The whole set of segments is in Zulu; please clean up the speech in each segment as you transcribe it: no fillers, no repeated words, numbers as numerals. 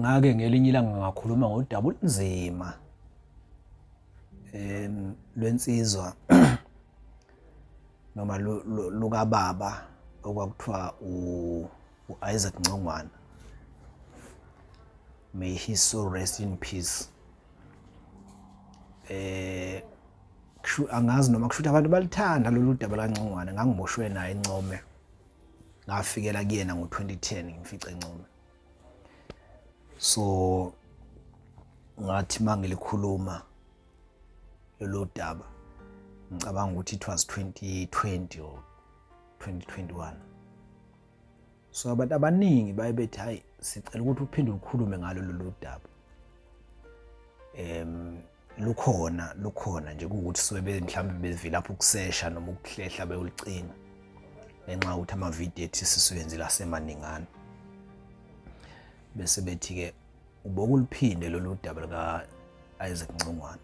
ngake ngelinye ilanga ngakhuluma ngodaba olunzima lwensizwa noma luka baba okwakuthiwa uIsaac Ncongwana. May his soul rest in peace. Angazi noma kushuthi abantu balithanda lolu daba laNcongwana. Ngangiboshwe naye eNcome, ngafikela kuyena ngo-2010 ngimfice eNcome. So ngathi mangilikhuluma lolu daba ngicabanga ukuthi it was 2020 or 2021. So abantu abaningi baye bethi hayi sicela ukuthi uphinde ukhulume ngalo lolu daba. Lukhona nje ukuthi sibe mhlawumbe bevela lapho ukusesha noma ukuhlehla beyolicina ngenxa ukuthi ama-video ethi sisuyenzile asemaningana. Bese bethi ke ubokuliphinde lolu daba lika Isaac Ncongwana.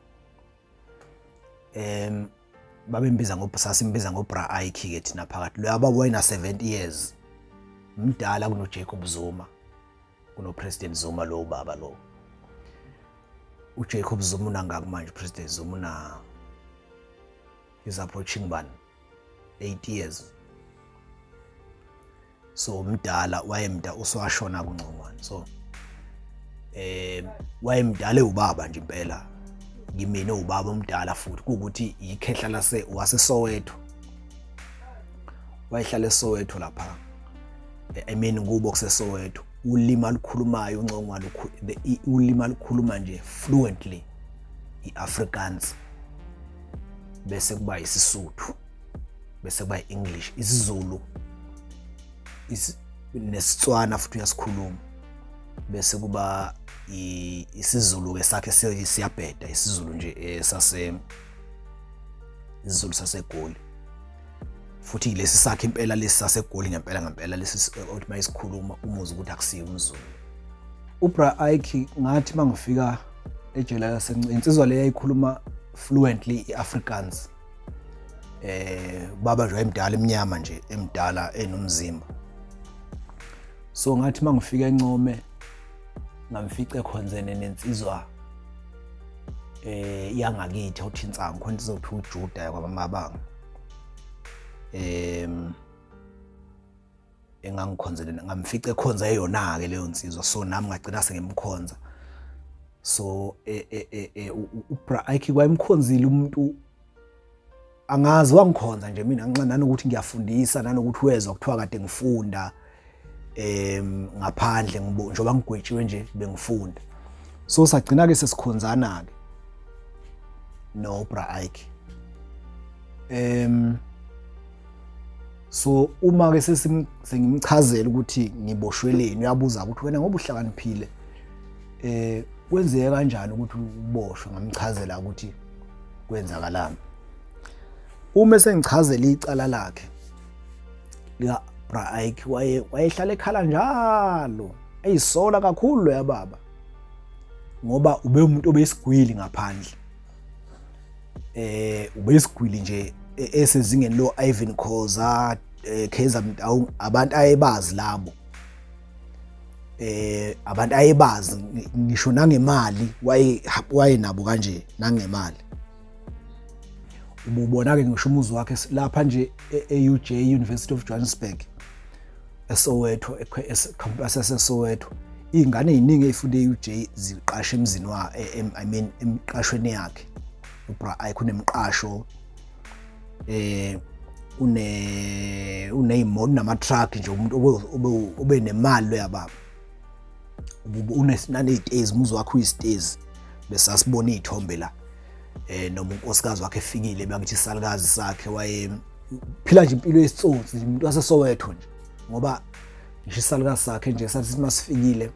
Sasimbiza ngoBra Ike ke thina phakathi. Lo yaba wayena 70 years. Mdala kuno Jacob Zuma, kuno President Zuma lo baba lo. uJacob Zuma unangaki manje President Zuma is approaching 8 years. So mdala wayemda uswashona kuNcongwana. So wayemdala ubaba nje impela. Ngimene ubaba omdala futhi ukuthi ikhehla waseSoweto. Wayehlala eSoweto lapha. I mean kubo kuseSoweto. Ulima lukhulumayo uNcongwana ulima lukhuluma nje fluently iAfrikaans. Bese kuba isiSuthu. Bese kuba iEnglish, isiZulu. Nesitswana futhi uyasikhuluma. Bese kuba isiZulu ke sakhe siyabheda, isiZulu nje isiZulu saseGoli. Futhi lesi sakhe impela lesi saseGoli ngempela lesi othi mayisikhuluma umuzi ukuthi akusiyo umZulu. uBra Ike ngathi mangifika ejele insizwa le yayikhuluma fluently iAfrikaans. Baba nje emdala emnyama nje emdala enomzimba. So ngathi mangifika eNcome ngamfice ekhonzene nensizwa yangakithi uthi Intsangu khona izothi uJuda yakwabamabanga. Engangikhonzele ngamfice ekhonza eyona ke leyo nsizwa. So nami ngagcina sengimkhonza. So uBra Ike kwayemkhonzile umuntu angazi wangikhonza nje mina ngincane ukuthi ngiyafundisa nanokuthi wezwa kuthiwa kade ngifunda ngaphandle njoba ngigwetshiwe nje bengifunda. So sagcina ke sesikhonzana ke no Bra Ike. So uma ke sengimchazela ukuthi ngiboshweleni uyabuza ukuthi wena ngoba uhlakaniphile kwenzeke kanjani ukuthi uboshwe. Ngamchazela ukuthi kwenzakalani. Uma sengichazela icala lakhe lika Bra Ike wayehlala ekhala njalo eyisola kakhulu lo yababa ngoba ube umuntu obesigwili ngaphandle. Ubesigwili nje esezingeni lo Ivan Khoza, Kaizer Mtaung, abantu ayebazi labo. Abantu ayebazi ngisho nangemali wayenabo kanje nangemali. Ububona ke ngisho umuzi wakhe lapha nje eUJ University of Johannesburg eSoweto campus eSoweto. Ingane eziningi ezifunde eUJ ziqashe emzini emqashweni yakhe. uBra Ike unemqasho uneyimoto nama truck nje umuntu obe nemali lo yababa. Unesinane izitezi umuzi wakhe uyisitezi bese asibona izithombe la. Noma unkosikazi wakhe efikile bakithi isalukazi sakhe waye phila nje impilo yesitsotsi umuntu waseSoweto nje ngoba ngisho isalukazi sakhe nje sathi masifikile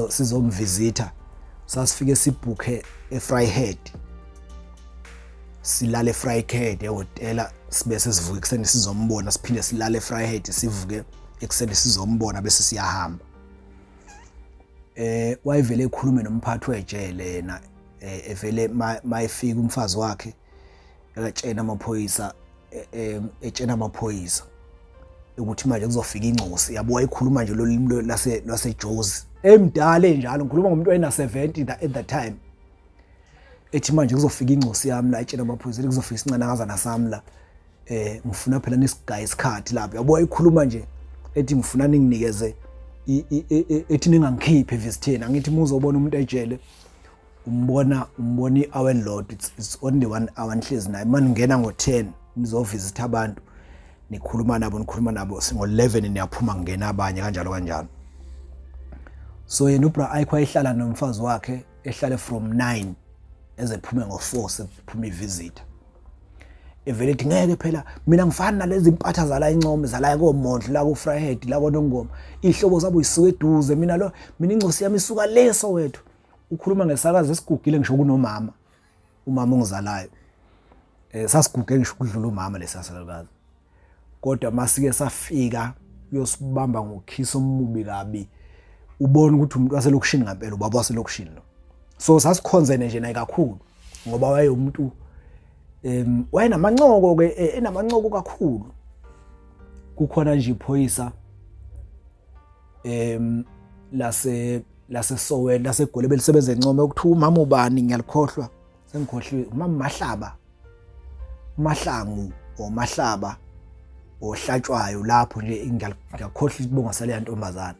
sizomvisita sasifike sibhuke eVryhead. Silale eVryhead ehotela sibese sivuke ekseni sizombona siphinde silale eVryhead sivuke ekseni sizombona bese siyahamba. Wayevele ekhulume nomphathi wejele yena evele mayefika umfazi wakhe ekatshena amaphoyisa ukuthi manje kuzofika incosi. Yabo wayikhuluma nje lo limi laseJozi emdala enjalo, ngikhuluma ngomuntu oyena 70 at that time, ethi manje kuzofika ingcosi yami la etshela amaphoyisa kuzofika isincanakazana sami la, ngifuna phela nisigaye isikhathi lapho, yabo ayikhuluma nje ethi ngifuna ninginikeze ethi ningangikhiphe visitheni. Angithi muzobona umuntu ejele umbona i-hour load, it's only 1 hour nihlezi naye, manje ngena ngo10 nizovisitha abantu, nikhuluma nabo singo11 niyaphuma ngena abanye kanjalo. So yena uBra Ike wayehlala nomfazi wakhe, ehlale from 9 eze phume ngo4 sephume ivisit. Evele ethi ngeke phela mina ngifana nalezi impatha zala eNcome zala koMondlo la ku Vryheid la koNongoma, ihlobo zabo isuke eduze, mina ingcosi yami isuka leso wethu. Ukhuluma ngesakazi esigugile ngisho kunomama, umama ongizalayo, sasiguge ngisho kudlula umama lesasakazi. Kodwa masike safika uyosibamba ngokhiso omubi kabi, ubona ukuthi umuntu waselokishini ngempela, ubaba waselokishini lo. So sasikhonzene nje naye kakhulu ngoba wayeyomuntu wayena ke enamancoko kakhulu. Kukhona nje iphoyisa lase Soweto laseGoli belisebenza eNcome ukuthiwa umama ubani ngiyalikhohlwa, sengikhohliwe, umama Mahlangu or Mahlaba ohlatshwayo lapho nje ngiyakhohlwa isibongo sale ntombazana.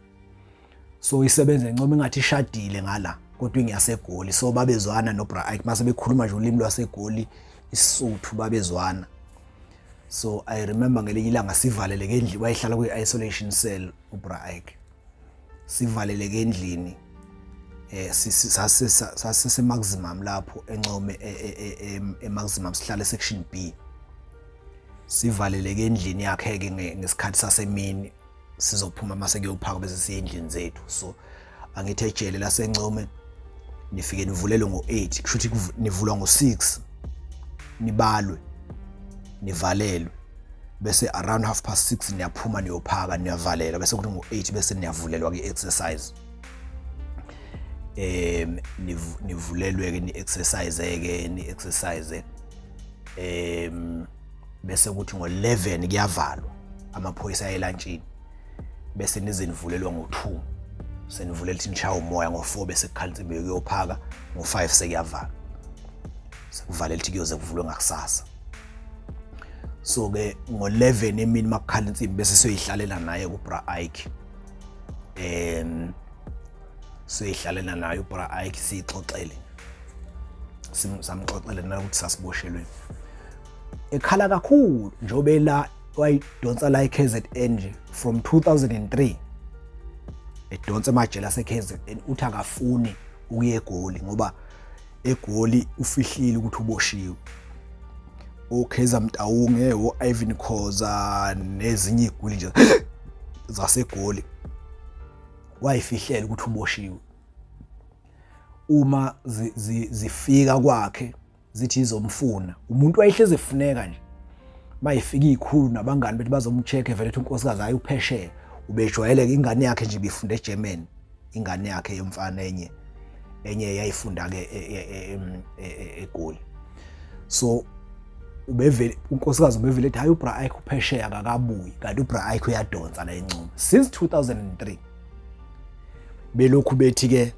So isebenza eNcome ngathi ishadile ngala, kodwa ingiyaseGoli. So babezwana noBra Ike mase bekhuluma nje ulimi lwaseGoli, iSotho babezwana. So I remember ngelinye ilanga sivaleleke endlini, wayehlala kwi-isolation cell uBra Ike, sivaleleke endlini, sase maximum lapho eNcome maximum sihlala section B, sivaleleke endlini yakhe ke ngesikhathi sasemini sizophuma mase kuyophaka bese siye endlini zethu. So angithi ejele laseNcome nifike nivulelwe ngo8, kusho ukuthi nivulwa ngo6 nibalwe nivalelwe, bese around 6:30 niyaphuma niyophaka niyavalelwa, bese kuthi ngo8 bese niyavulelwa ke exercise. Nivulelwe ke ni exercise bese kuthi ngo11 kuyavalwa amaphoyisa ayelantshini, bese nize nivulelwa ngo2, senivulela ukuthi nishaya umoya ngo4, bese kukhala insimbi kuyophaka ngo5 sekuyavala, sekuvalela ukuthi kuyoze kuvulwe ngakusasa. So ke ngo11 emini makukhala insimbi bese siyoyihlalela naye kuBra Ike, siyoyihlalela naye uBra Ike sixoxele, samxoxele na ukuthi sasiboshelwe. Ekhala kakhulu njobe la wayidonsa la eKZN nje from 2003, edonsa amajele aseKZN, uthi akafuni ukuya eGoli ngoba eGoli ufihlile ukuthi uboshiwe. Okheza Mtawunge, Ivan Khoza nezinye iguli nje zaseGoli wayifihlela ukuthi uboshiwe. Uma zifika kwakhe zithi izomfuna, umuntu wayehleze efuneka nje, mayifika izikhulu nabangani bethi bazomcheck vele ukuthi unkosikazi ayi uphesheya, ubejwayeleke ingane yakhe nje bifunde eGerman, ingane yakhe yomfana enye yayifunda ke eGoli. So ubevele unkosikazi ubevele ethi hayi uBra Ike uphesheya akakabuyi, kanti uBra Ike uyadonsa la eNcome since 2003. Belokhu bethi ke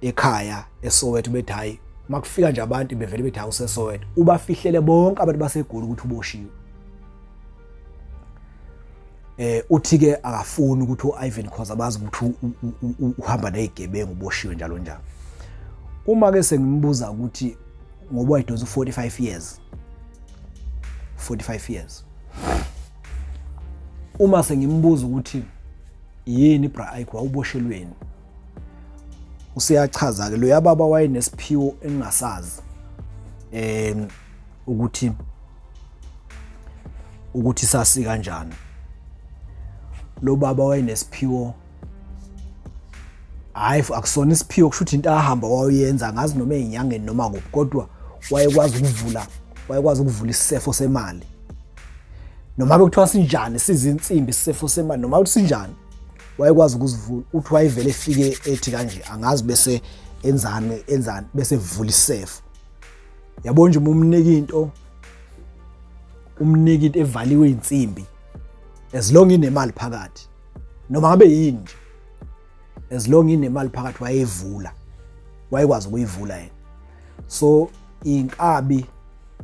ekhaya eSoweto bethi hayi makufika nje abantu bevele bethi hawu seSoweto, ubafihlele bonke abantu baseGoli ukuthi uboshiwe. Uthi ke akafuni ukuthi uIvan Khoza bazi ukuthi uhamba nezigebengu uboshiwe njalo. Uma ke sengimbuza ukuthi ngoba wayidonsa 45 years, uma sengimbuza ukuthi yini uBra Ike wawuboshelweni, usiyachaza ke lo yababa wayenesiphiwo engingasazi ukuthi sasi kanjani. Lo baba wayenesiphiwo, hayi akusona isiphiwo, kusho ukuthi into ahamba wayenza ngazi noma ezinyangeni noma kuphi, kodwa wayekwazi ukuvula isifo semali. Noma bekuthiwa sinjani sizinsimbi isifo semali, noma ukuthi sinjani wayekwazi ukuzivula. Uthi wayevele efike ethi kanje angazi bese enzani bese evula isifo. Yabo nje umnika into evaliwe insimbi as long inemali phakathi, noma ngabe yini nje as long inemali phakathi wayevula, wayekwazi ukuyivula yena. So inkabi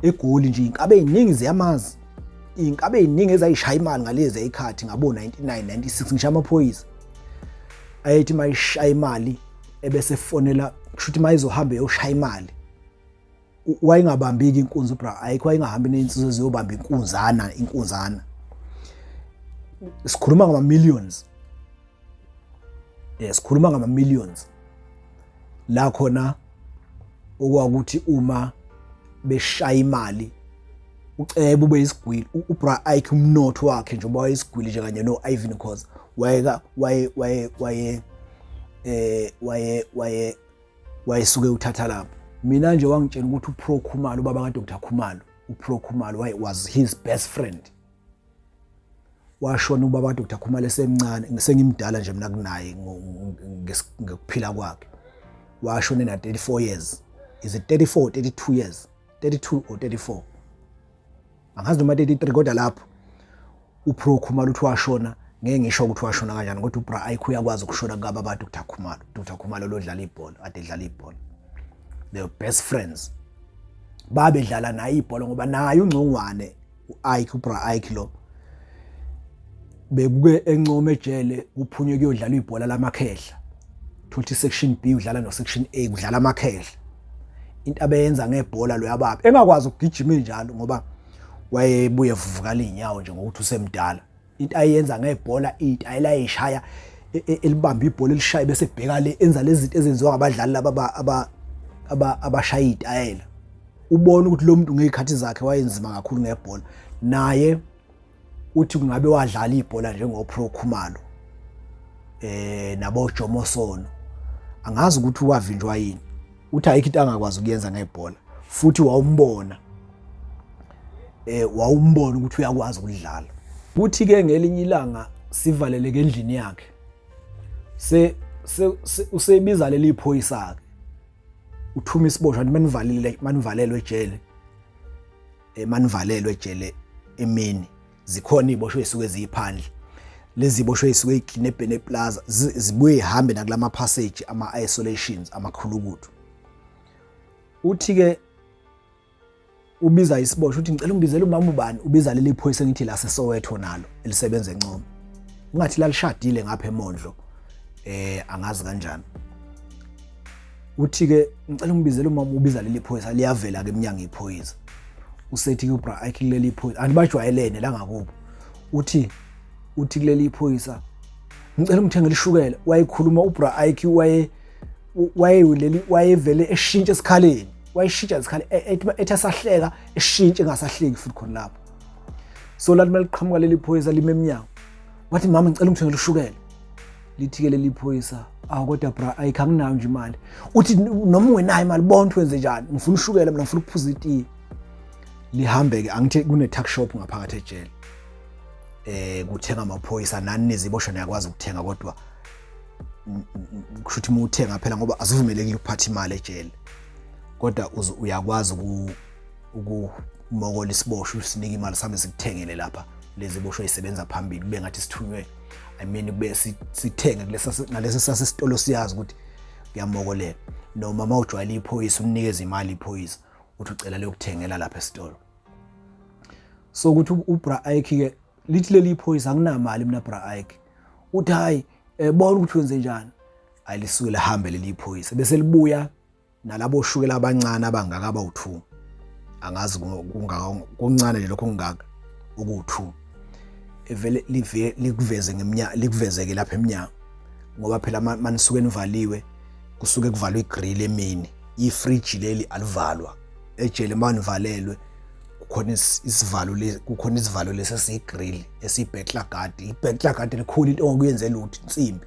eGoli nje, inkabi eziningi ziyamazi, inkabi eziningi ezayishaya imali ngalezi ayikhathi ngabo 99 96 ngisho amaphoyisa ayethi mayishaya imali ebese fonela kushuthi mayizohamba yoshaya imali, wayengabambiki inkunzi uBra Ike, wayengahambi nensizwe eziyobamba inkunzana. Sikhuluma ngama millions, sikhuluma ngama millions la khona okwakuthi uma beshaya imali ucebe ube isigwili. uBra Ike umnotho wakhe njengoba wayesigwili nje kanye no Ivan Khoza wayesuke uthatha lapho. Mina nje wangitshela ukuthi uPro Khumalo, ubaba kaDr Khumalo, uPro Khumalo was his best friend. Washona ubaba kaDr Khumalo esemncane, ngisengimdala nje mina kunaye ngokuphila kwakhe. Washona na 34 years. Is it 34 32 years? 32 or 34? Angazi noma 33 kodwa lapho uPro Khumalo uthi washona, ngeke ngisho ukuthi washona kanjani kodwa uBra Ike uyakwazi ukushona ngaba baDr Khumalo. Dr Khumalo lo dlala ibhola, ade dlala ibhola. They were best friends. Babedlala naye ibhola ngoba naye uNgcongwane uIke, uBra Ike lo bekuke eNcoma ejele kuphunywe kuyodlala ibhola lamakhehla. 20 section B udlala no section A udlala amakhehla. Into abeyenza ngebhola lo yababa engakwazi ukugijima njalo ngoba wayebuye vuvukala inyawo nje ngokuthi usemdala. Into ayenza ngebhola itayela ayishaya elibamba ibhola elishaya bese bheka le enza lezi zinto ezenziwa ngabadlali laba abashaya itayela. Ubona ukuthi lo muntu ngezikhathi zakhe wayenzima kakhulu ngebhola. Naye uthi kungabe wadlala ibhola njengoPro Khumalo nabo Jomo Sono, angazi ukuthi wavinjwa yini. Uthi ayikho into angakwazi ukuyenza ngebhola, futhi wawumbona ukuthi uyakwazi ukudlala. Uthi ke ngelinye ilanga sivaleleke endlini yakhe, usebiza leli iphoyisa yakhe uthuma isiboshwa manivalelwe ejele emini. Zikhona iziboshwe ezisuke ziphandle, lezi ziboshwe ezisuke eKidnapper Plaza zibuye ihambe nakulama passage ama isolations amakhulukudu. Uthi ke ubiza isiboshwa uthi ngicela ungibizele umama ubani, ubiza leli iphoyisa ngithi la seSoweto nalo elisebenza eNcoma, ungathi lalishadile ngapha eMondlo, angazi kanjani. Uthi ke ngicela ungibizele umama, ubiza leli iphoyisa liyavela ke eminyango iphoyisa. Usethi uBra Ike kuleli iphoyisa andibajwayelene la ngakubo. Uthi kuleli iphoyisa ngicela ungithengele ishukela. Wayekhuluma uBra Ike wayevele eshintshe esikhaleni, wayishintsha isikhala ethi asahleka eshintshe engasahleki futhi khona lapho. So lathi maliqhamuka leli iphoyisa lime eminyango, wathi mama ngicela ungithengele ishukela. Lithi ke leli iphoyisa kodwa Bra Ike anginayo nje imali. Uthi noma ungenayo imali bona wenze njani, ngifuna ishukela mina, ngifuna ukuphuza itiye. Lihambe ke angithi kune tuck shop ngaphakathi ejele, kuthenga amaphoyisa nani neziboshwa niyakwazi ukuthenga kodwa kushuthi uthenga phela ngoba azivumelekile ukuphatha imali ejele, kodwa uyakwazi ukumokola isiboshwa usinike imali sambe sikuthengele lapha lezi boshwa isebenza phambili kube ngathi sithunywe, I mean kube sithenge nalesi sasesitolo siyazi ukuthi kuyamokolela. Noma mawujwayela iphoyisa unikeza imali iphoyisa uthi ucela lokuthengela lapha esitolo. So ukuthi uBra Ike ke lithi leli iphoyisa anginamali mina Bra Ike. Uthi hayi bona ukuthi wenze njani, ayilisuke lahambe leli iphoyisa bese libuya nalabo shukela abancane abangaka abawu2, angazi kungakuncane nje lokho ngaka uku2, evele likuveze ngeminyaka, likuvezeke lapha eminyango ngoba phela manisuke nivaliwe kusuke kuvalwe igrill emini, ifridge leli alivalwa ejele manivalelwe. Kukhona isivalo lesesiyigrill esiyibackyard, ibackyard elikhulu into okuyenze lutho insimbi,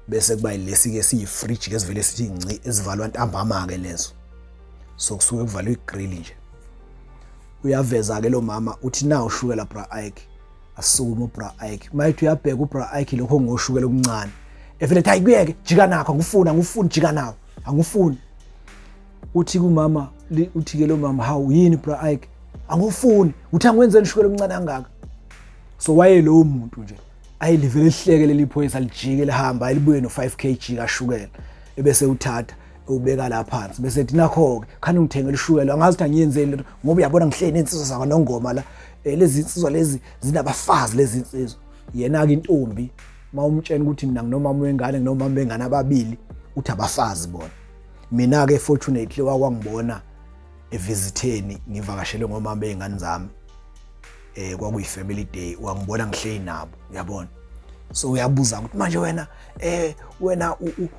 bese kuba lesi ke siyifridge ke sivele sithi ngci esivalwa ntambama ke lezo. So kusuke kuvalwe igrill nje. Uyaveza ke lo mama uthi na ushukela Bra Ike, asukuma uBra Ike. Mayithi uyabheka uBra Ike lokho ngoshukela okuncane, evele ethi ayikuyeke jika nakho, angifuni jika nawo, angifuni. Uthi kumama, uthi ke lo mama, hawu yini Bra Ike, angufuni. Uthi angwenzeni ishukela omncane kangaka. So waye lo muntu nje ayilivele lihleke leli phoyisa lijike lihamba alibuye no 5 kg kashukela ebese uthatha ubeka la phansi bese ethi nakho ke khani ngithengele ishukela angazi ukuthi angiyenzeli ngoba uyabona ngihleli insizwa zakwa Nongoma la lezi insizwa lezi zinabafazi lezi insizwa yena ke intombi mawumtshela ukuthi mina nginomama wengane nginomama wengane ababili uthi abafazi bona mina ke fortunately wakwangibona evisitheni ngivakashele ngomama bengane zami kwakuyi family day wangibona ngihleli nabo uyabona so uyabuza ukuthi manje wena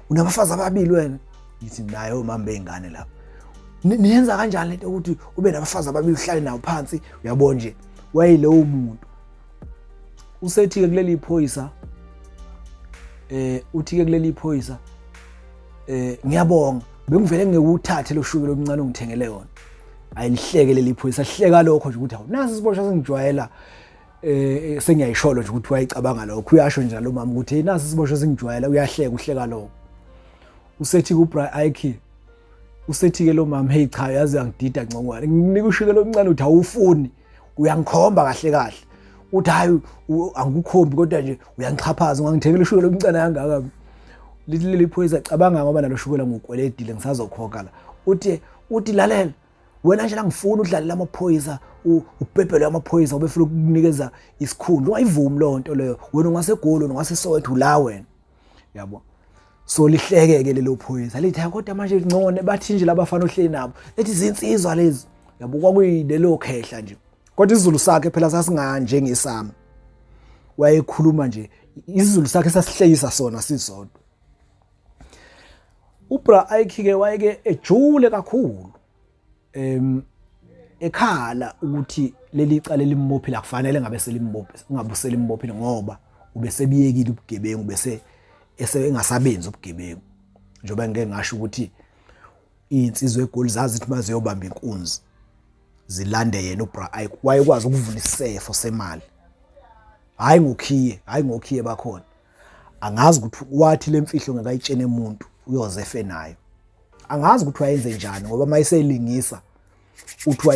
unabafazi ababili wena ngithi nayo umama bengane lapho niyenza kanjani lento ukuthi ube nabafazi ababili uhlale nawo phansi uyabona nje wayilowo umuntu usethi ke kuleli phoyisa uthi ke kuleli phoyisa ngiyabonga bengivele ngekuthathe lo shukela omncane ongithengele yona ayilihleke leli phoyisa hleka lokho nje ukuthi nasi isiboshwa sengijwayela sengiyayisholo nje ukuthi wayicabanga lokho uyasho nje lo mama ukuthi nasi isiboshwa sengijwayela uyahleka uhleka lokho usethi ku Bra Ike usethi ke lo mama hey cha yazi angidida ngcongwane nginika ushukela omncane uthi awufuni uyangikhomba kahle kahle uthi hayi angikukhombi kodwa nje uyangichaphaza ungangithengela ushukela omncane kangaka leli phoyisa cabanga ngoba nalo shukela ngokweledile ngisazokhokha la uthi lalela wena nje la ngifuna udlale lamaphoyisa ubhebhelo yamaphoyisa ubefuna ukukunikeza isikhundla ungayivumi lo nto leyo wena ungasegoli ungasesowethu la wena yabo so lihleke ke lelo phoyisa lithi kodwa manje ngcone bathi nje labafana ohleli nabo lethi izinsizwa lezi yabo kwakuyilelo khehla nje kodwa isizulu sakhe phela sasinganje ngesami wayekhuluma nje isizulu sakhe sasihlekisa sona sisodwa uBra Ike ke wayeke ejule kakhulu ekhala ukuthi leli cala limmophile akufanele ngabe selimbophe ungabusela imbophile ngoba ubesebiyekile ubugebengu bese engasabenzi ubugebengu njoba ngeke ngasho ukuthi insizwe eGoli zazi ukuthi maziyobamba inkunzi zilande yena uBra Ike wayekwazi ukuvula isefo semali hayi ngokhiye bakhona angazi ukuthi wathi lemfihlo ngakayitshene umuntu uyozefe nayo angazi ukuthi wayenze njani ngoba mayiselingisa uthi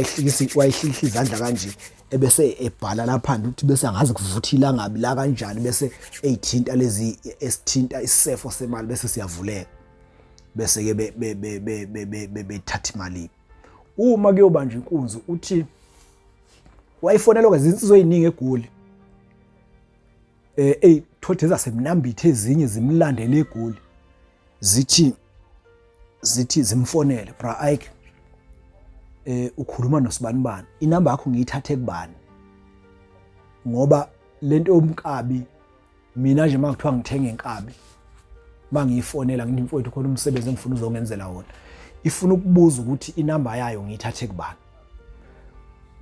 wayihlikihla izandla kanje ebese ebhala lapha ukuthi bese angazi kuvuthila ngabi la kanjani bese eyithinta lezi esithinta isefo semali bese siyavuleka bese ke bethatha imali uma kuyobanja inkunzi uthi wayifonela ke izinsizwa eziningi eGoli thothe zasemnambithe ezinye zimlandele eGoli zithi zimfonele Bra Ike ukhuluma noSibanibani inamba yakho ngiyithathe kubani ngoba lento yomkabi mina nje makuthiwa ngithenga inkabi mangiyifonela ngithi mfowethu khona umsebenzi engifuna uzongenzela wona ifuna ukubuza ukuthi inamba yayo ngiyithathe kubani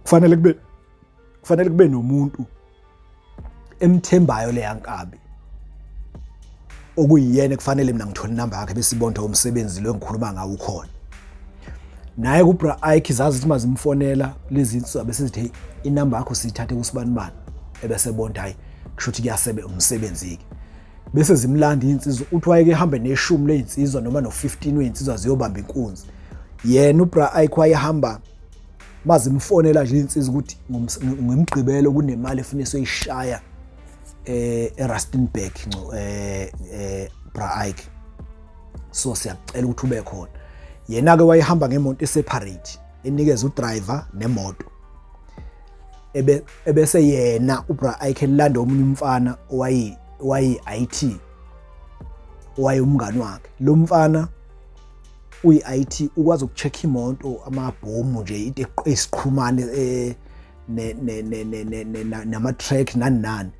kufanele kube nomuntu emthembayo le yankabi okuyiyena kufanele mina ngithola inamba yakhe bese ibonda umsebenzi lo engikhuluma ngawo ukhona naye kuBra Ike zazi ukuthi mazimfonela lezi insizwa bese zithi inamba yakho siyithathe kuSibanibani ebese bonda hayi kusho ukuthi kuyasebenza umsebenzi ke bese zimlanda insizwa uthi wayeke ehambe neshumi lezinsizwa noma no15 weinsizwa ziyobamba inkunzi yena uBra Ike wayehamba mazimfonela nje insizwa ukuthi ngimgqibelo kunemali efuna soyishaya eRustenburg Bra Ike so siyacela ukuthi ube khona yena ke wayehamba ngemonto eseparate enikeza udriver nemoto ebese yena uBra Ike elanda omunye umfana owayi IT owayumngani wakhe lo mfana uyi IT ukwazi ukucheck imoto amabhomu nje into esiqhumane nama track nani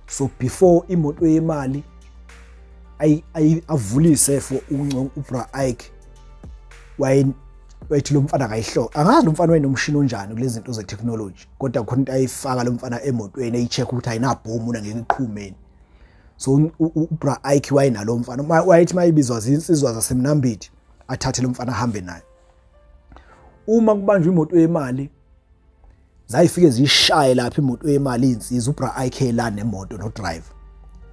so before imoto yemali avulise for uBra Ike wayethi lo mfana akayihlo angazi lo mfana wayenomshini onjani kulezi zinto ze technology kodwa khona into ayifaka lo mfana emotweni ayicheck ukuthi ayinabhomu una ngeke iqhumeni so uBra Ike wayenalo mfana wayethi mayibizwa zinsizwa zasemnambithi athathe lo mfana ahambe naye uma kubanjwe imoto yemali zayifike zishaye lapha imoto yemali insizwa uBra Ike la nemoto no driver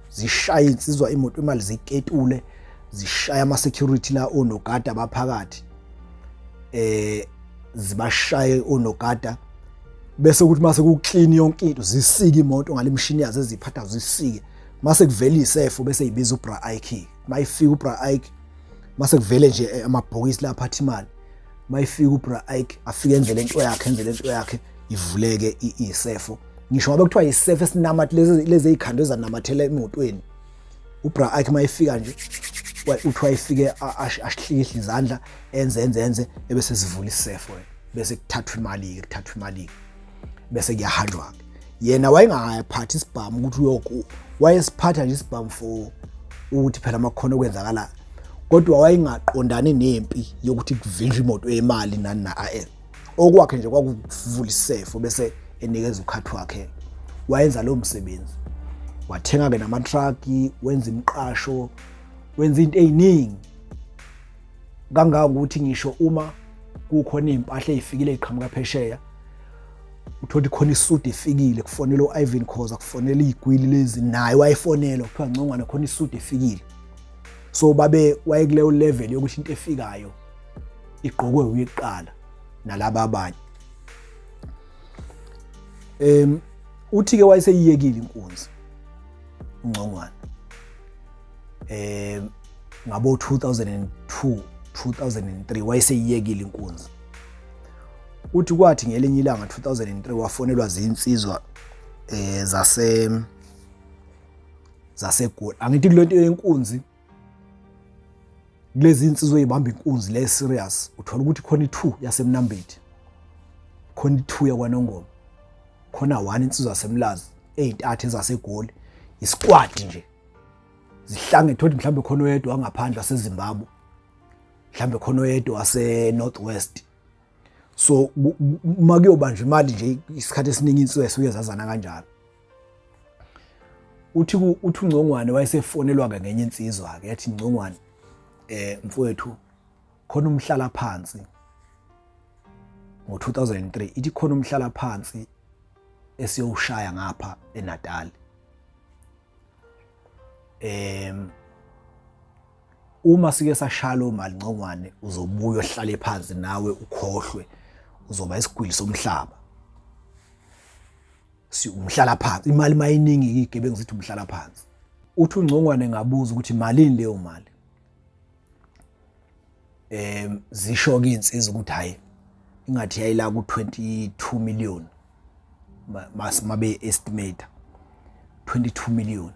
zishaya insizwa imoto imali ziketule zishaya ama security la onogada abaphakathi zibashaye onogada bese ukuthi mase ku clean yonke into zisike imoto ngalemshini yazo eziphatha zisike mase kuvela isefo bese ibiza uBra Ike. Mayifika uBra Ike mase kuvele nje amabhokisi lapha athi imali. Mayifika uBra Ike afike enze lento yakhe ivuleke isefo. Ngisho ngabe kuthiwa isefo esinamathi lezi ikhando ezanamathela emotweni. uBra Ike mayifika nje uthiwa ifike ashihlikihla izandla enze ebese sivula isefo bese kuthathwa imali bese kuyahanjwa. Yena wayengayaphathi isibhamu ukuthi wayesiphatha nje isibhamu for ukuthi phela amakhono okwenzakala, kodwa wayengaqondani nempi yokuthi kuvinjwe imoto yemali nani na okwakhe nje kwakuvula isefo bese enikeza ukhathi wakhe. Wayenza lo msebenzi, wathenga ke nama-truck, wenza imiqasho, wenza into eziningi kangangokuthi ngisho uma kukhona impahla ezifikile eziqhamuka phesheya, uthola khona isudu efikile, kufonela uIvan Khoza, kufonela igwili lezi, naye wayefonela kuthiwa Ncongwane khona isudu efikile. So babe wayekuleyo level yokuthi into efikayo igqokwe uyiqala nalabo abanye. Uthi ke wayeseyiyekile inkunzi uNcongwane ngabo 2002 2003 wayeseyiyekile inkunzi. Uthi kwathi ngelinye ilanga 2003 wafonelwa zinsizwa zaseGoli. Angithi kulento yenkunzi kulezi insizwe ezibamba inkunzi le serious, uthola ukuthi khona i2 yaseMnambithi, khona i2 yakwaNongoma, khona 1 insizwa yaseMlazi, ezintathu zaseGoli, isquad nje zihlange thothi mhlambe khona oyedwa wangaphandle waseZimbabwe, mhlambe khona oyedwa waseNorthwest. So uma kuyobanjwa imali nje isikhathi esiningi insizwe esuke zazana kanjalo. Uthi uNcongwane wayesefonelwa ke ngenye insizwa ke yathi Ncongwane mfowethu khona umhlala phansi ngo2003, ithi khona umhlala phansi esiyowushaya ngapha eNatal. Uma sike sashaya lo mali Ncongwane uzobuya ohlale phansi nawe ukhohlwe, uzoba isigwili somhlaba. Si umhlala phansi, imali mayiningi igebengu zithi umhlala phansi. Uthi uNcongwane ngabuza ukuthi malini leyo mali. Zisho ke insizwa ukuthi hayi ingathi yayila ku22 million, mabe estimate 22 million.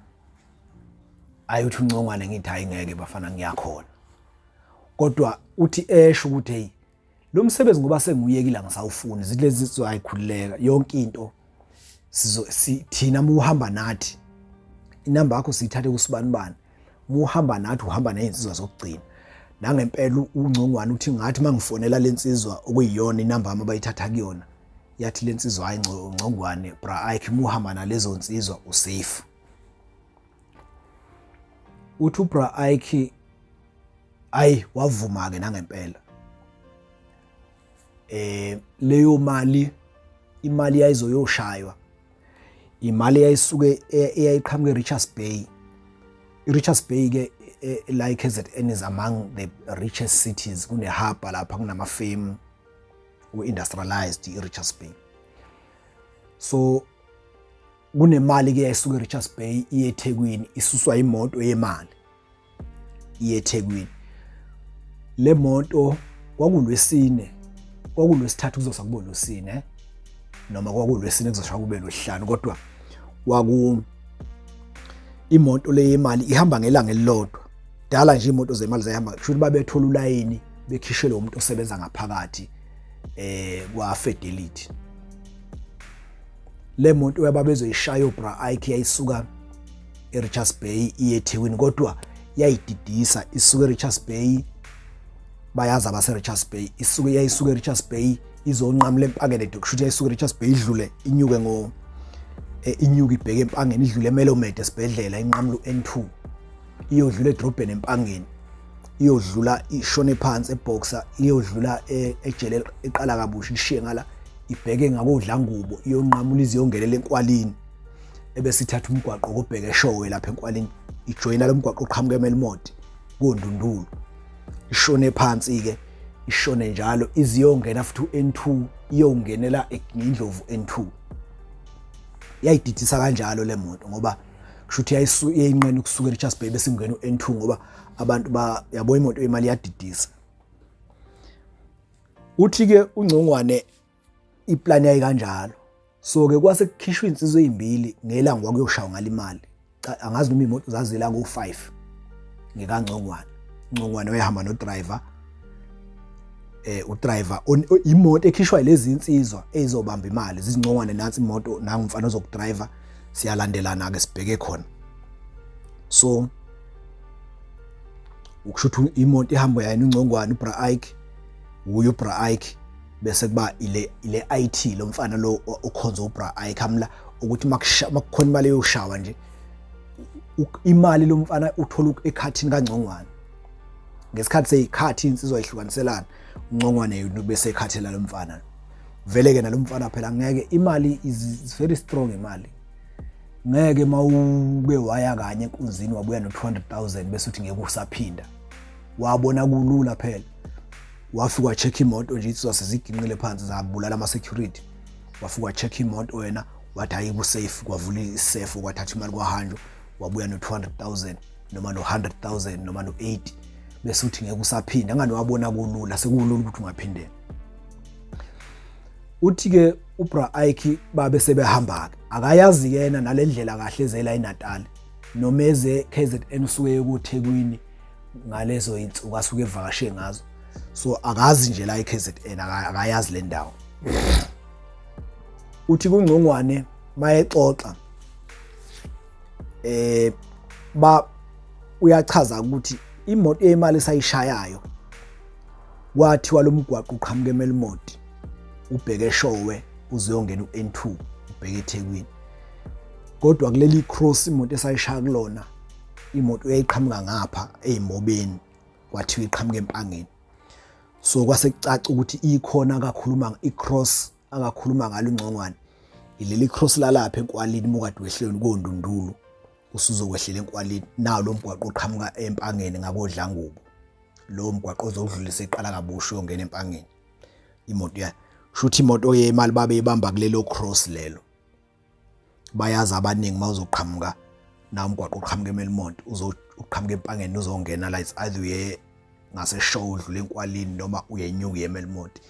Ayothi uNcongwane ngithi hayi ngeke bafana ngiyakhona. Kodwa uthi esho ukuthi hey lo msebenzi ngoba sengiyekile ngisawufuni, zilezi zitho ayikhululeka yonke into thina muhamba nathi, inamba yakho siyithathe kusibanibani, muhamba nathi uhamba nezinsizwa zokugcina. Nangempela uNcongwane uthi ngathi mangifonela lensizwa okuyiyona inamba yami abayithatha kuyona, yathi lensizwa hayi Ncongwane Bra Ike muhamba nalezo nsizwa usafe. Uthi uBra Ike ayi wavuma ke nangempela. Leyo mali, imali yayizoyoshaywa, imali yayisuke eyayiqhamuke eRichards Bay. iRichards Bay ke like KZN is among the richest cities, kune hub lapha kunama firm we-industrialized iRichards Bay. So kunemali ke yayisuka eRichards Bay iye eThekwini, isuswa imoto yemali iye eThekwini. Le moto kwakulwesine, kwakulwesithathu kuzosa kube lwesine noma kwakulwesine kuzoshaya kube lwesihlanu, kodwa imoto le yemali ihamba ngelanga elilodwa. Dala nje imoto zemali zayihamba kusho ukuthi babethola ulayini bekhishelwe umuntu osebenza ngaphakathi kwa Fidelity. Le moto yababezoyishaya uBra Ike yayisuka eRichards Bay iye eThekwini, kodwa yayididisa isuka eRichards Bay, bayazi abaseRichards Bay, yayisuka eRichards Bay izonqamula empangeni kusho ukuthi yayisuka eRichards Bay idlule inyuke inyuka ibheke empangeni, idlule eMelomed esibhedlela, inqamula uN2 iyodlula edrobheni empangeni, iyodlula ishone phansi eBoxer, iyodlula ejele eqala kabusha ishiye ngala ibheke ngakodlangubo, iyonqamula iziyongelela eNkwalini, ebese ithatha umgwaqo obheke eShowe lapha eNkwalini, ijoyina lo mgwaqo oqhamuka eMelomed koNdundulu, ishone phansi ke ishone njalo iziyongena futhi uN2 iyongenela eNdlovu N2. Yayididisa kanjalo le moto ngoba kusho ukuthi yayinqena ukusukela eCharles Bay bese ingena uN2 ngoba abantu yabo imoto imali yadidisa. Uthi ke uNgcongwane iplan yayi kanjalo. So ke kwase kukhishwa insizwe ezimbili ngelanga kwakuyoshaywa ngale imali. Angazi noma imoto zazila ngo5 ngekaNgcongwane. uNgcongwane wayehamba no driver. Udriver imoto ekhishwa lezi insizwa ezobamba imali zizingcongwane nansi imoto nangu mfana ozokudriver siyalandelana ke sibheke khona. So ukushuthi imoto ihamba yayina uNgcongwane uBra Ike uyo uBra Ike bese kuba ile IT lo mfana lo okhonza uBra Ike amla ukuthi makukhona imali yoshawa nje imali lo mfana uthola ekhathini kaNgcongwane ngesikhathi seyikhathi insizwa ehlukaniselana uNgcongwane bese ekhathela lo mfana vele ke nalomfana phela ngeke imali is very strong imali ngeke mawube waya kanye enkunzini wabuya no 200,000 bese uthi ngeke usaphinda wabona kulula phela wafika wacheck imoto nje insizwa seziginqile phansi zabulala ama security wafika wacheck imoto wena wathi hayi ku safe kwavula isafe kwathatha imali kwahanjwa wabuya no 200,000 noma no 100,000 noma no 80 bese uthi ngeke usaphinda ngani wabona kulula sekulula ukuthi ungaphindela. Uthi ke uBra Ike babe sebehamba ke akayazi yena nalendlela kahle ezela eNatal noma eze KZN usuke ekuThekwini ngalezo insuku asuke evakashe ngazo so akazi nje la eKZN akayazi le ndawo. Uthi kuNgcongwane mayexoxa uyachaza ukuthi imoto yemali esayishayayo kwathi walomgwaqo uqhamuke eMelmoti ubheke eShowe uziyongena uN2 ubheke eThekwini kodwa kuleli cross imoto esayishaya kulona imoto eyayiqhamuka ngapha ezimbobeni kwathi iqhamuke empangeni so kwase kucaca ukuthi ikhona kakhuluma icross akakhuluma ngalo uNgcongwane ileli cross lalapha eNkwalini mokade wehlelweni koNdundulu usuzokwehlela eNkwalini nawo lo mgwaqo oqhamuka empangeni ngakodlangubo lo mgwaqo ozodlulisa eqala kabusho uyongena empangeni imoto ya shuthi imoto yemali babe ibamba kulelo cross lelo bayazi abaningi mawuzoqhamuka na umgwaqo oqhamuka eMelmont uzoqhamuka empangeni uzongena la it's either uye ngaseshow udlule eNkwalini noma uyenyuka eMelmont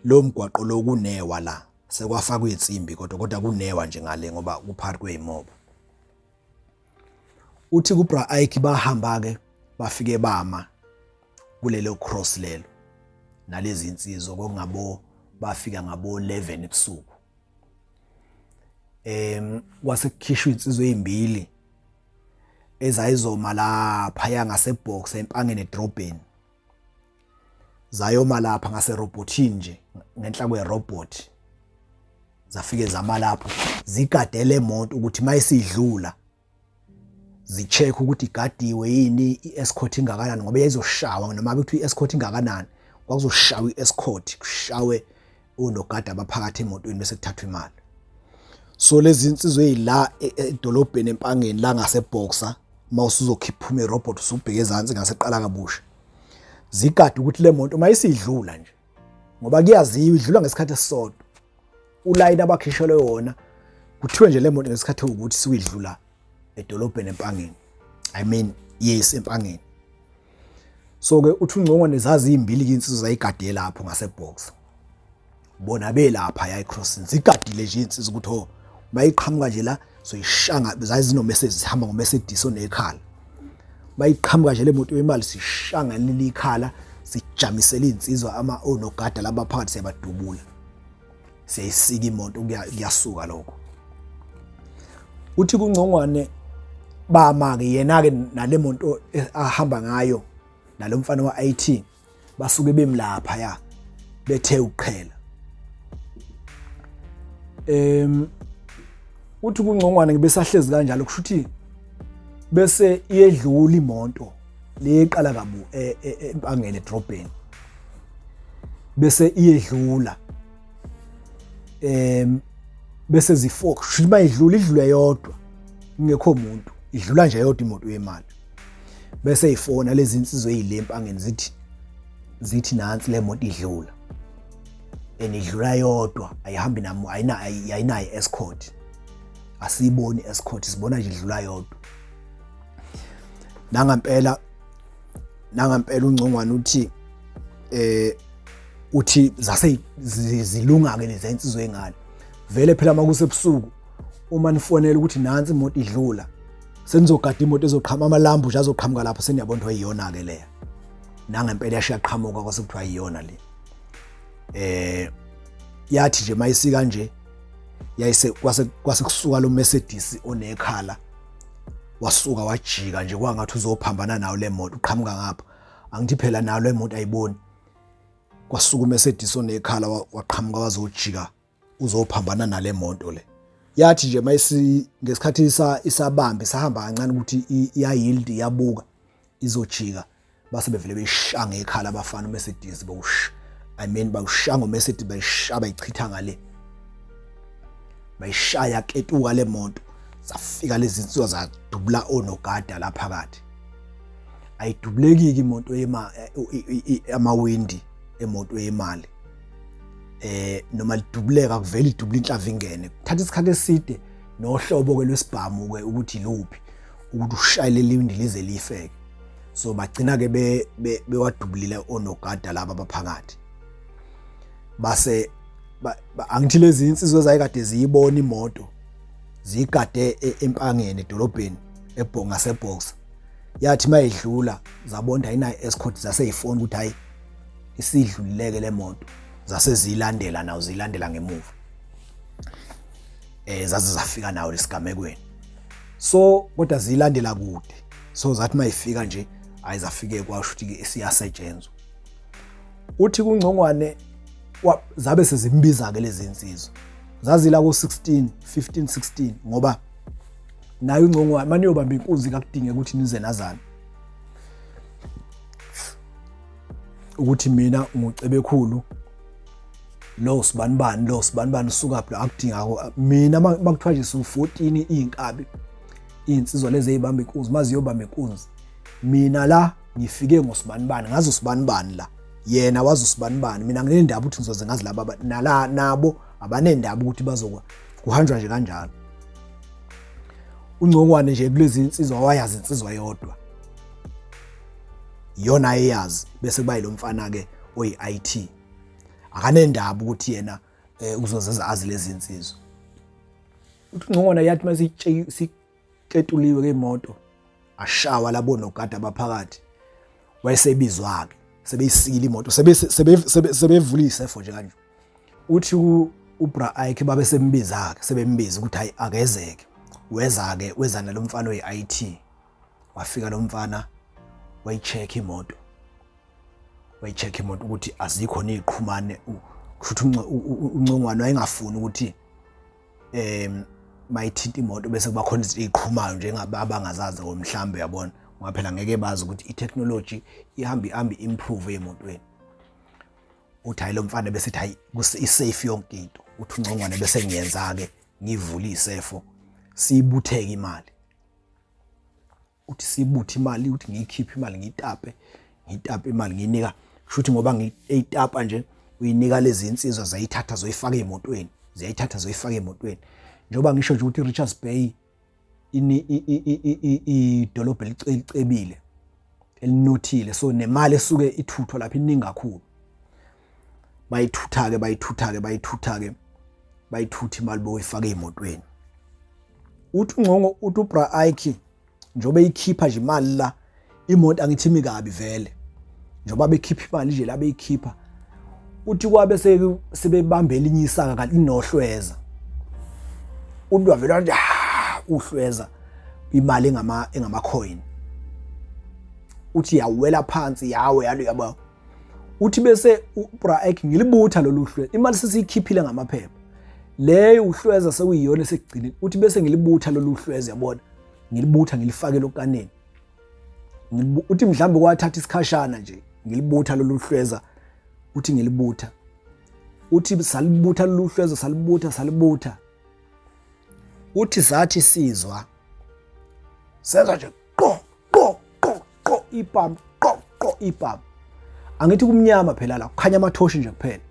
lo mgwaqo lo kunewa la sekwafakwa izimbi kodwa kunewa nje ngale ngoba kuphakathi kwezimobo. Uthi kuBra Ike bahamba ke bafike bama kulelo cross lelo nalezi insizwa kokungabo bafika ngabo 11 ebusuku kwase kukhishwa insizwe ezimbili ezayizoma lapha yangasebox empangeni edrobheni zayoma lapha ngase robotini nje ngenhla kwerobot zafike zama lapho zigadele imoto ukuthi mayisidlula zicheck ukuthi igadiwe yini iescort ingakanani ngoba yayizoshawa noma ukuthi iescort ingakanani kwakuzoshawa iescort kushawe unogada abaphakathi emotweni bese kuthathwa imali. So lezi insizwe ezila edolobheni empangeni la ngaseboxer mawusuzokhipha irobot usubheke ezantsi ngaseqala kabusha zigada ukuthi le moto mayisidlula nje ngoba kuyaziwa idlula ngesikhathi esisodwa uline abakhishelwe wona kuthiwe nje le moto ngesikhathi ukuthi siwidlula edolobheni empangeni I mean yes empangeni. So ke uthi uNgcongwane zazi izimbili insizwe zayigade lapho ngaseboxer bona belapha ya crossing zigadile nje insizwe ukuthi ho mayiqhamuka nje la so ishanga zazi no message zihamba ngo Mercedes onekhala mayiqhamuka nje le moto yemali sishanga leli ikhala sijamisela insizwa ama onogada labaphakathi siyabadubula siyisika imoto kuyasuka lokho. Uthi kuNgcongwane bama ke yena ke nale moto ahamba ngayo nalomfana wa IT basuke bemlapha ya bethe uqhela uthi kuNgcongwane ngibesahlezi kanjalo kushuthi bese iyedlula imoto leqala kabu empangeni edrobheni bese iyedlula bese zifok shuthi bayidlula yodwa ingekho umuntu idlula nje yodwa imoto yemali bese ifona lezi insizwe ezilempangeni zithi nansi le moto idlula enidlula yodwa ayihambi namo ayinayo escort asiyiboni escort, sibona nje idlula yodwa. Nangampela uNgcongwane uthi zase zilunga ke lezi insizwe engane. Vele phela makusebusuku uma nifonela ukuthi nansi imoto idlula, senizogada imoto ezoqhama amalambu nje azoqhamuka lapho, seniyabona ukuthi ayiyona ke leya. Nangempela yashaqhamuka kwase kuthiwa ayiyona le. Yathi nje mayisika nje yayise kwase kusuka lo Mercedes onekhala, wasuka wajika nje kwangathi uzophambana nawo le moto uqhamuka ngapha. Angithi phela nawo le moto ayiboni. Kwasuka uMercedes onekhala waqhamuka wazojika uzophambana nale moto le. Yathi nje ngesikhathi isabambe sahamba kancane ukuthi iya-yield yabuka izojika, base bevele beshanga ekhala abafana uMercedes bawushanga uMercedes bayichitha ngale. Bayishaya ketuka le moto, zafika lezi insizwa zadubula onogada la phakathi. Ayidubulekiki imoto amawindi emoto yemali. Noma lidubuleka kuvela idubula inhlava ingene. Kuthatha isikhathi eside nohlobo ke lwesibhamu ke ukuthi luphi ukuthi ushayele liwindi lize lifeke. So bagcina ke bewadubulile onogada laba abaphakathi. Base angithi lezi insizwe zayikade ziyibona imoto zigade empangeni edolobheni ngasebox. Yathi mayidlula zabonda ayina escort zaseyifona ukuthi hayi isidlulileke le moto, zase zilandela nawo zilandela ngemuva. Zaze zafika nawo lesigamekweni. So kodwa zilandela kude. So zathi mayifika nje ayizafike kwasho ukuthi siyasetshenzwa. Uthi kuNgcongwane zabe sezimbiza ke lezi insizwa. Zazila ku 15-16 ngoba nayo uNgcongwane manje uyobamba inkunzi kakudinge ukuthi nize nazana. Ukuthi mina nguCebekhulu lo sibanibani usuka pha akudinga mina makuthiwa nje su14 izinkabi insizwa lezi ezibamba inkunzi maziyobamba inkunzi. Mina la ngifike ngosibanibani ngazo sibanibani la, yena wazi usibanibani. Mina nginendaba ukuthi ngizoze ngazi laba nala nabo abanendaba ukuthi bazokwa kuhanjwa nje kanjalo. uNgcongwane nje kulezi insizwa wayazi insizwa yodwa, yona eyazi bese kuba yilo mfana ke oyi-IT akanendaba ukuthi yena uzoze azi lezi insizwa. Uthi uNgcongwane yathi mase siketuliwe ke imoto ashawa labona ogada abaphakathi wayesebizwa ke sebeyisikile imoto sebevula isefo nje kanje. Uthi uBra Ike babe sembiza ke sebembiza ukuthi hayi akezeke weza nalo mfana oyi-IT. Wafika lo mfana wayicheck imoto ukuthi azikho neziqhumane. Kushuthi uNgcongwane wayengafuni ukuthi mayithinta imoto bese kuba khona izinto eziqhumayo njengaba abangazazi ngomhlambe yabona, ngoba phela ngeke bazi ukuthi itechnology ihamba improve emotweni. Uthi hayi lo mfana bese ethi hayi isafe yonke into. Uthi uNgcongwane bese ngiyenza ke ngivula isefo siyibutheke imali. Uthi sibuthe imali, uthi ngiyikhiphe imali ngitape imali nginika. Kushuthi ngoba ngiyitapa nje uyinika lezi insizwa zayithatha zoyifaka emotweni, njengoba ngisho nje ukuthi Richards Bay idolobha elicebile elinothile, so nemali esuke ithuthwa lapha iningi kakhulu. Bayithutha imali boyifaka emotweni. Uthi uBra Ike njobe ikhipha nje imali la imoto angithi imikabi vele, njoba bekhipha imali nje la beyikhipha. Uthi kwabe sebebambela inyisaka kanti inohlweza. Uthi wavela nje uhlweza imali engama coin. Uthi yawela phansi yawe yabo. Uthi bese uBra Ike ngilibutha lolu hlweza, imali sesiyikhiphile ngamaphepha leyo uhlweza sekuyiyona esekugcina. Uthi bese ngilibutha lolu hlweza yabona, ngilibutha ngilifake lokaneni. Uthi mhlambe kwathatha isikhashana nje ngilibutha lolu hlweza. Uthi ngilibutha, uthi salibutha lolu hlweza salibutha. Uthi sathi sizwa senza nje qo ipam. Angithi kumnyama phela la kukhanya amathoshi nje kuphela.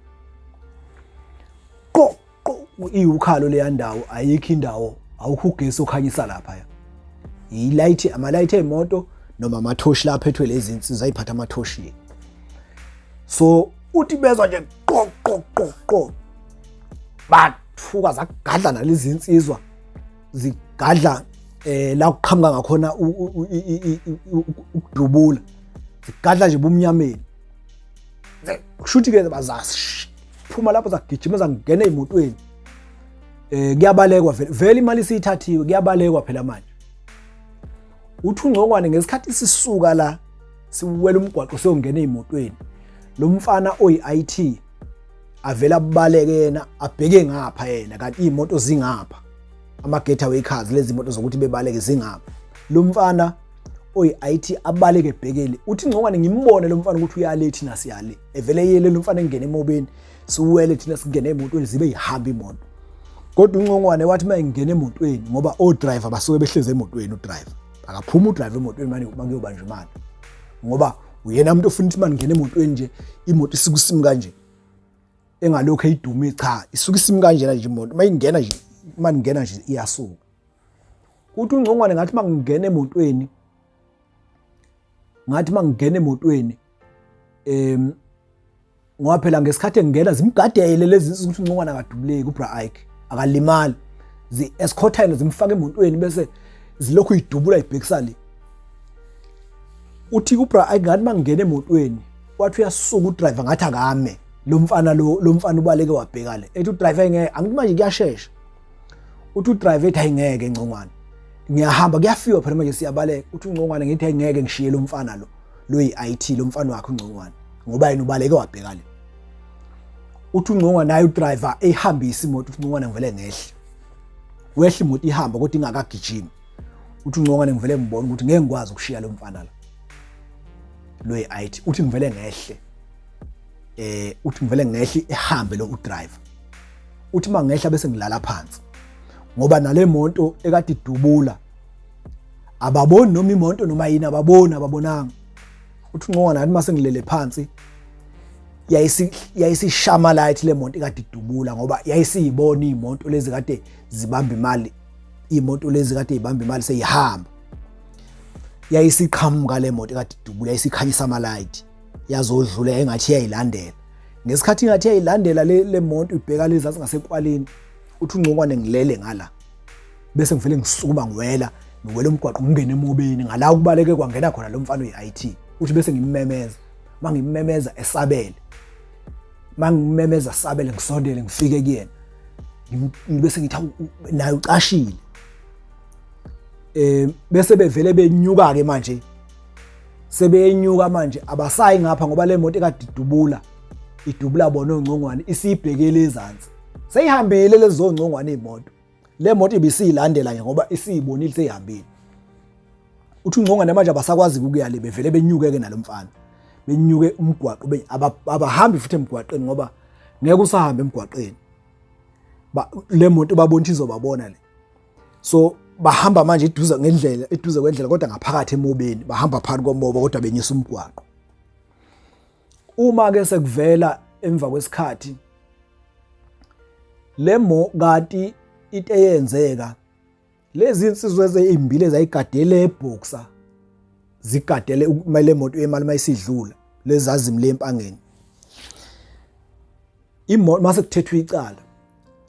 Iwukhalo leya ndawo ayikho indawo awukho ugesi okhanyisa lapha ya ilight amalight emoto noma amathoshi la aphethwe lezi insizwa ayiphatha amathoshi so uthi bezwa nje qo bathuka zagadla nalezi insizwa zigadla la kuqhamuka ngakhona ukudubula zigadla nje bumnyameni kushuthi ke bazaphuma lapho zagijima zangena emotweni kuyabalekwa vele imali siyithathiwe kuyabalekwa phela manje uthi uNgcongwane ngesikhathi sisuka la siwela umgwaqo siyongena emotweni lo mfana oyi-IT avela abaleke yena abheke ngapha yena kanti imoto zingapha ama getaway cars lezi moto zokuthi bebaleke zingapha lo mfana oyi-IT abaleke ebhekele uthi Ngcongwane ngimbone lo mfana ukuthi uyale thina siyale evele yele lo mfana engene emobeni siwele thina singene emotweni zibe ihamba imoto kodwa uNgcongwane wathi mayengena emotweni ngoba o driver basuke behleze emotweni u driver akaphuma u driver emotweni manje mangiyobanjwa imali ngoba uyena umuntu ofuna ukuthi mangene emotweni nje imoto isikusimi kanje engalokho eyidume cha isuka isimi kanjena nje imoto mayingena nje maningena nje iyasuka uthi uNgcongwane ngathi mangingena emotweni ngoba phela ngesikhathi engena zimgadele lezi zinto ukuthi uNgcongwane akadubuleki uBra Ike akalimali zi-escortine zimfaka emotweni bese zilokhu idubula ibhekisali uthi uBra Ike ngathi mangingena emotweni wathi uyasuka udriver ngathi akame lo mfana ubaleke wabhekale ethi udriver ngeke angithi manje kuyashesha uthi udriver ethi ayingeke Ngcongwane ngiyahamba kuyafika phela manje siyabaleka uthi uNgcongwane ngithi ayingeke ngishiye lo mfana lo yi-IT lo mfana wakhe uNgcongwane ngoba yena ubaleke wabhekale uthi uNgcongwane naye udriver ehambisa imoto uthi uNgcongwane ngivele ngehle wehle imoto ihamba kodwa ingakagijimi uthi uNgcongwane ngivele ngibona ukuthi ngeke ngikwazi ukushiya lo mfana lo yi-IT uthi ngivele ngehle uthi ngivele ngehle ehambe lo udriver uthi mangehla bese ngilala phansi ngoba nale moto ekade idubula ababoni noma imoto noma yini ababonanga uthi Ngcongwane athi mase ngilele phansi yayisishama light le moto ekade idubula ngoba yayisiyibona imoto lezi kade zibamba imali imoto lezi kade ibamba imali seyihamba yayisiqhamuka le moto ekade idubula yayisikhanyisa ama light yazodlula engathi yayilandela ngesikhathi engathi yayilandela le moto ibheka lezi zasingasekwalini uthi uNgcongwane ngilele ngala bese ngivele ngisukuma ngiwela umgwaqo ngingena emobeni ngala ukubaleke kwangena khona lo mfana oyi-IT uthi bese ngimmemeza mangimemeza esabele mangimemeza sabele ngisondele ngifike kuyena bese ngithi naye ucashile bese bevele benyuka ke manje sebeyenyuka manje abasayi ngapha ngoba le moto ekade idubula bona uNgcongwane isibhekele ezantsi seyihambile lezo Ngcongwane imoto le moto ibisiyilandela nje ngoba isiyibonile seyihambile uthi uNgcongwane manje abasakwazi ukuya le bevele benyuke ke nalomfana benyuke umgwaqo abahambi futhi emgwaqeni ngoba ngeke usahambe emgwaqeni le moto babonthi izobabona le so bahamba manje eduze kwendlela kodwa ngaphakathi emobeni bahamba phakathi komoba kodwa benyisa umgwaqo uma ke sekuvela emva kwesikhathi lemo kanti into eyenzeka lezi insizwe ezimbili ezayigadele eboxer zigadele ukumele imoto yemali mayisidlula lezazimle empangeni imoto mase kuthethwe icala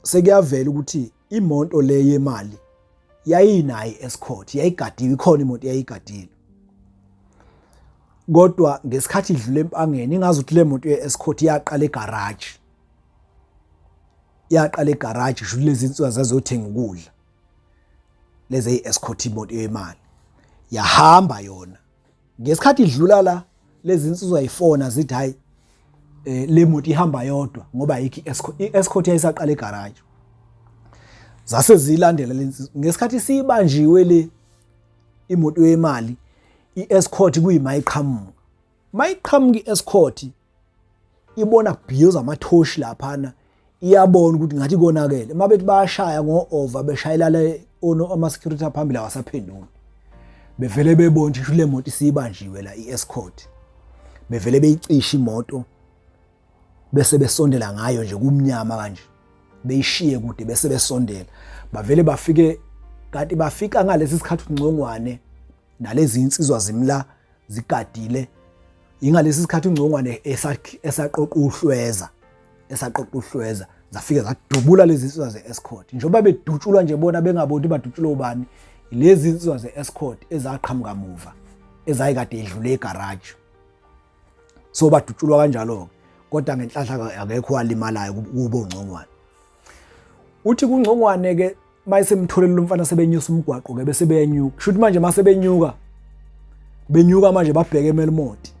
sekuyavela ukuthi imoto le yemali yayinayo escort yayigadiwe ikhona imoto yayigadile kodwa ngesikhathi idlule empangeni ingazi ukuthi le moto ye-escort yaqala egarage sho lezi insizwa zazothenga ukudla lezi yi-escort imoto yemali yahamba yona ngesikhathi idlula la lezi insizwa yifona zithi hayi le moto ihamba yodwa ngoba ayikho i-escort yayisaqala egarage zase zilandela lensi ngesikhathi sibanjiwe le imoto yemali i-escort kuyimayiqhamuka mayiqhamuka i-escort ibona kubhiyoza amathoshi laphana iyabona ukuthi ngathi konakele mabethi bayashaya ngo-over beshayela le ama security aphambili awasaphenduki bevele bebona ukuthi le moto isibanjiwe la i-escort bevele beyicisha imoto bese besondela ngayo nje kumnyama kanje beyishiye kude bese besondela bavele bafike kanti bafika ngalesi sikhathi uNgcongwane nalezi insizwa zimla zigadile ingalesi sikhathi uNgcongwane esaqoqa uhlweza zafika zadubula lezi insizwa ze-escort njengoba bedutshulwa nje bona bengaboni badutshulwa ubani lezi insizwa ze-escort ezaqhamuka muva ezayikade edlule egarage so badutshulwa kanjalo kodwa ngenhlahla akekho walimalayo kubo uNgcongwane uthi kuNgcongwane ke mayisemtholele lo mfana sebenyusa umgwaqo ke bese beyenyuka shuthi manje mase benyuka manje babheke eMelmont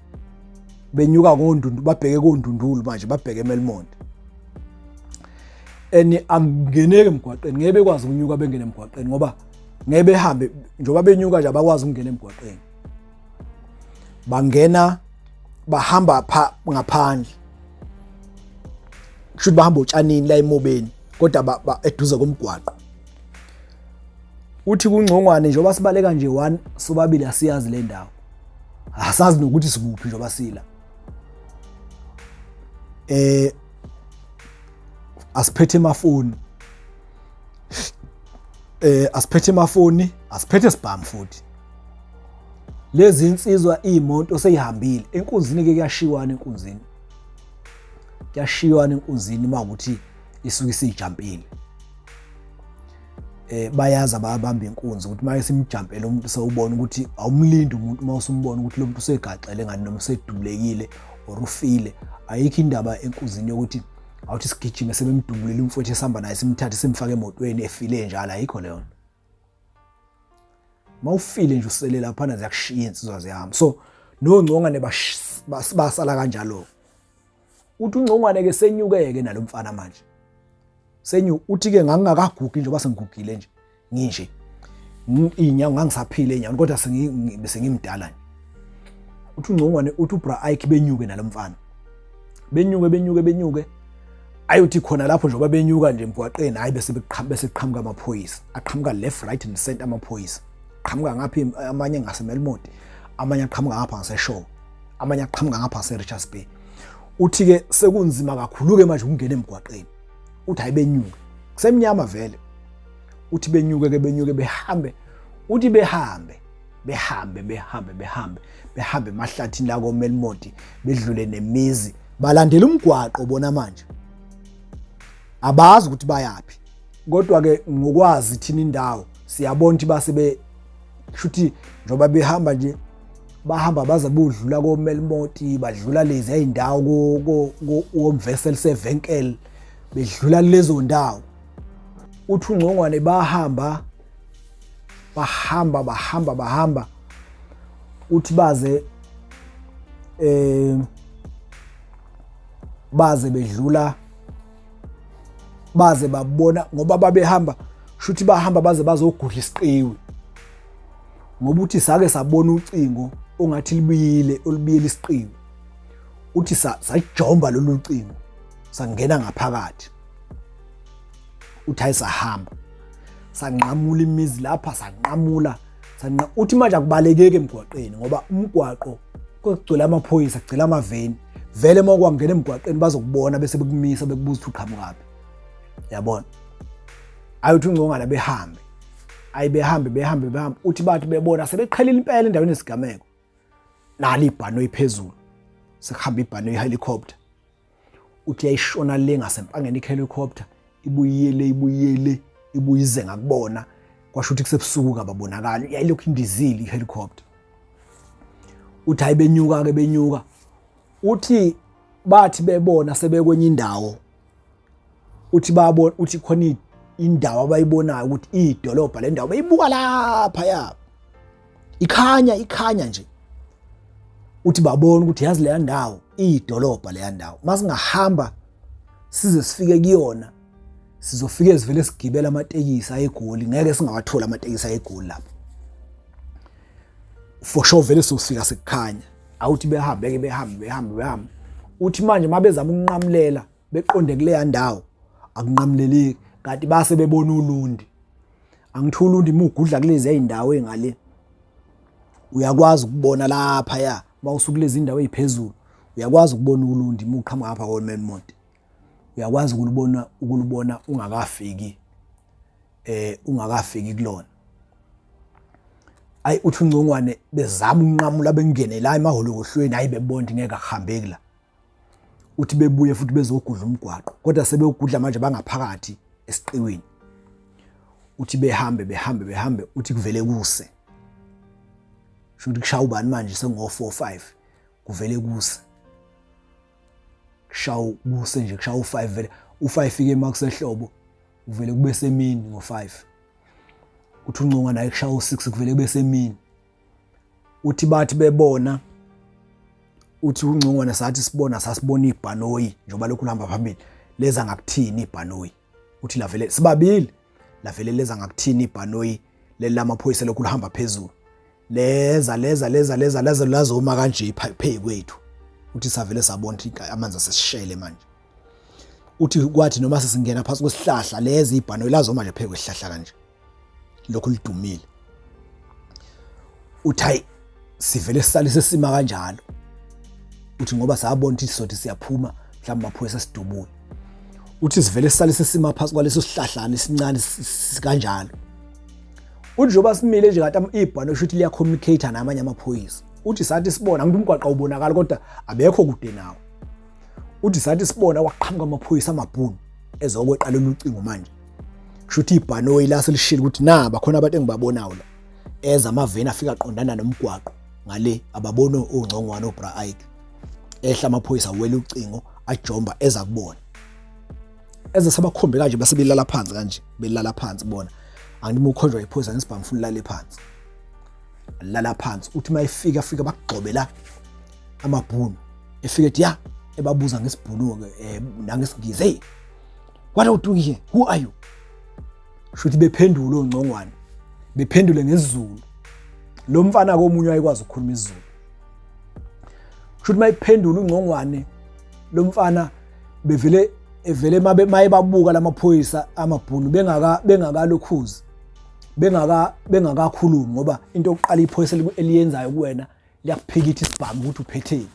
benyuka koNdundu babheke koNdundulu manje babheke eMelmont angeneke emgwaqeni ngeke bekwazi ukunyuka bengene emgwaqeni ngoba ngeke behambe njoba benyuka nje abakwazi ukungena emgwaqeni bangena bahamba ngaphandle shuthi bahamba utshanini la emobeni kodwa eduze komgwaqo uthi kuNgcongwane njengoba sibaleka nje 1 sobabili asiyazi le ndawo asazi nokuthi sikuphi njengoba sila asiphethe amafoni asiphethe sibhamu futhi lezi insizwa imoto seyihambile enkunzini ke kuyashiwana enkunzini makuthi isuke isijampile bayaza ababamba inkunzi ukuthi maye simjampele umuntu sewubona ukuthi awumlindi umuntu mawusumbona ukuthi lo muntu usegaxele ngani noma usedubulekile or ufile ayikho indaba enkunzini yokuthi awuthi sigijime sebemdubulele umfowethu esihamba naye simthathe simfake emotweni efile njalo ayikho leyo mawufile nje usele lapha na ziyakushiya insizwa zihamba so noNgcongwane basala kanjalo uthi uNgcongwane ke senyukeke nalomfana manje uthi ke ngangakagugi nje basengigugile nje nginje inyawo ngangisaphile enyawini kodwa sengimdala nje uthi uNgcongwane uthi uBra Ike benyuke nalomfana benyuke ayothi khona lapho nje babenyuka nje emgwaqeni hayi bese beqhamuka amaphoyisa aqhamuka left right and center amaphoyisa aqhamuka ngapha amanye ngaseMelmont amanye aqhamuka ngapha ngaseShowe amanye aqhamuka ngapha ngaseRichards Bay uthi ke sekunzima kakhulu ke manje ukungena emgwaqeni uthi ayibenyuke kusemnyama vele uthi benyuke behambe uthi behambe emahlathini la koMelmont bedlule nemizi balandela umgwaqo bona manje abazi ukuthi bayapi kodwa ke ngokwazi thina indawo siyabona ukuthi base shuthi njoba behamba nje bahamba baza bodlula koMelmont badlula lezi ayindawo komvessel sevenkel bedlula lezo ndawo uthi uNgcongwane bahamba uthi baze bedlula baze babona ngoba babehamba shuthi bahamba baze bazogudla isiqiwi ngoba uthi sake sabona ucingo ongathi olibiyele isiqiwi uthi sajomba lolu cingo sangena ngaphakathi uthi ayisahamba sanqamula imizi lapha uthi manje akubalekeke emgwaqeni ngoba umgwaqo kugcwele amaphoyisa kugcwele amaveni vele makwangena emgwaqeni bazokubona bese bekumisa bekubuza ukuthi uqhamukapi yabona ayothi uNgcongwane behambe uthi bathi bebona sebeqhelile impela endaweni yesigameko nali ibhano iphezulu sekuhamba ibhano ihelicopter uthi yayishona le ngasempangeni ihelicopter ibuyize ngakubona kwasho ukuthi kusebusuku kababonakala yayilokhu indizili ihelicopter uthi benyuka uthi bathi bebona sebekwenye indawo uthi khona indawo abayibonayo ukuthi idolobha le ndawo bayibuka lapha ya ikhanya nje uthi babona ukuthi yazi le ndawo idolobha le ndawo masingahamba size sifike kuyona sizofike sivele sigibela amatekisi ayeGoli ngeke singawathola amatekisi ayeGoli lapha for sure vele sofika sekukhanya awuthi behambe uthi manje mabezama ukunqamulela beqonde kule ndawo akunqamuleleki kanti base bebona ulundi angithola ulundi mugudla kulezi indawo engale uyakwazi ukubona lapha ya mawusukulezi indawo eziphezulu uyakwazi ukubona ulundi muqhamuka ngapha koMelmont uyakwazi ukulubona ungakafiki kulona ayi uthi uNgcongwane bezama unqamula bengene la emaholokohlweni ayi bebona ngeke ahambeki la uthi bebuye futhi bezogudla umgwaqo kodwa sebegudla manje bangaphakathi esiqiwini uthi behambe uthi kuvele kuse shothi kushaya ubani manje sengo 4-5 kuvele kuse kushaw kuse nje kushaw u5 vele u5 fike emakusehlobo kuvele kube semini ngo5 uthi uNgcongwane naye kushaw u6 kuvele kube semini uthi bathi bebona uthi uNgcongwane sathi sasibona ibhanoyi njengoba lokhu uhamba phambili leza ngakuthini ibhanoyi uthi lavele sibabili lavele leza ngakuthini ibhanoyi lelamaphoyisa lokhu uhamba phezulu leza lazoma kanje phe kwethu uthi savele sabona ukuthi amanzi asesishele manje uthi kwathi noma sesingena phansi kwesihlahla lezi ibhanoyi lazoma nje phe kwesihlahla kanje lokhu lidumile uthi hayi sivele sisalise sima kanjalo uthi ngoba sabona ukuthi sothi siyaphuma mhlawumbe amaphoyisa sidubule uthi sivele sisalise sima phansi kwaleso sihlahlana esincane kanjalo uthi njoba simile nje kade ibhanoyi shothi liya communicate namanye amaphoyisa uthi sathi sibona ngithi umgwaqo ubonakala kodwa abekho kude nawo uthi sathi sibona kwaqhamuka amaphoyisa amabhunu ezokweqalela ucingo manje shothi ibhanoyi la selishila ukuthi naba khona abantu engibabonayo la eza amaveni afika aqondana nomgwaqo ngale ababona uNgcongwane uBra Ike ehla amaphoyisa wele ucingo ajomba eza kubona eze sabakhombe kanje base belala phansi kanje belala phansi bona angimi ukhonjwa iphoyisa nesibhamu futhi lale phansi lala phansi uthi mayifika bakugxobela amabhunu efike ethi ya ebabuza ngesibhunu nangesingizi hey what are you doing here who are you shothi bephendula uNgcongwane bephendule ngesizulu lo mfana komunye ayikwazi ukukhuluma isiZulu shothi mayiphendula uNgcongwane lo mfana evele mayebabuka lamaphoyisa amabhunu bengakalokhuzi bengakakhulumi ngoba into yokuqala iphoyisa eliyenzayo kuwena liyakuphikitha isibhamu ukuthi uphetheni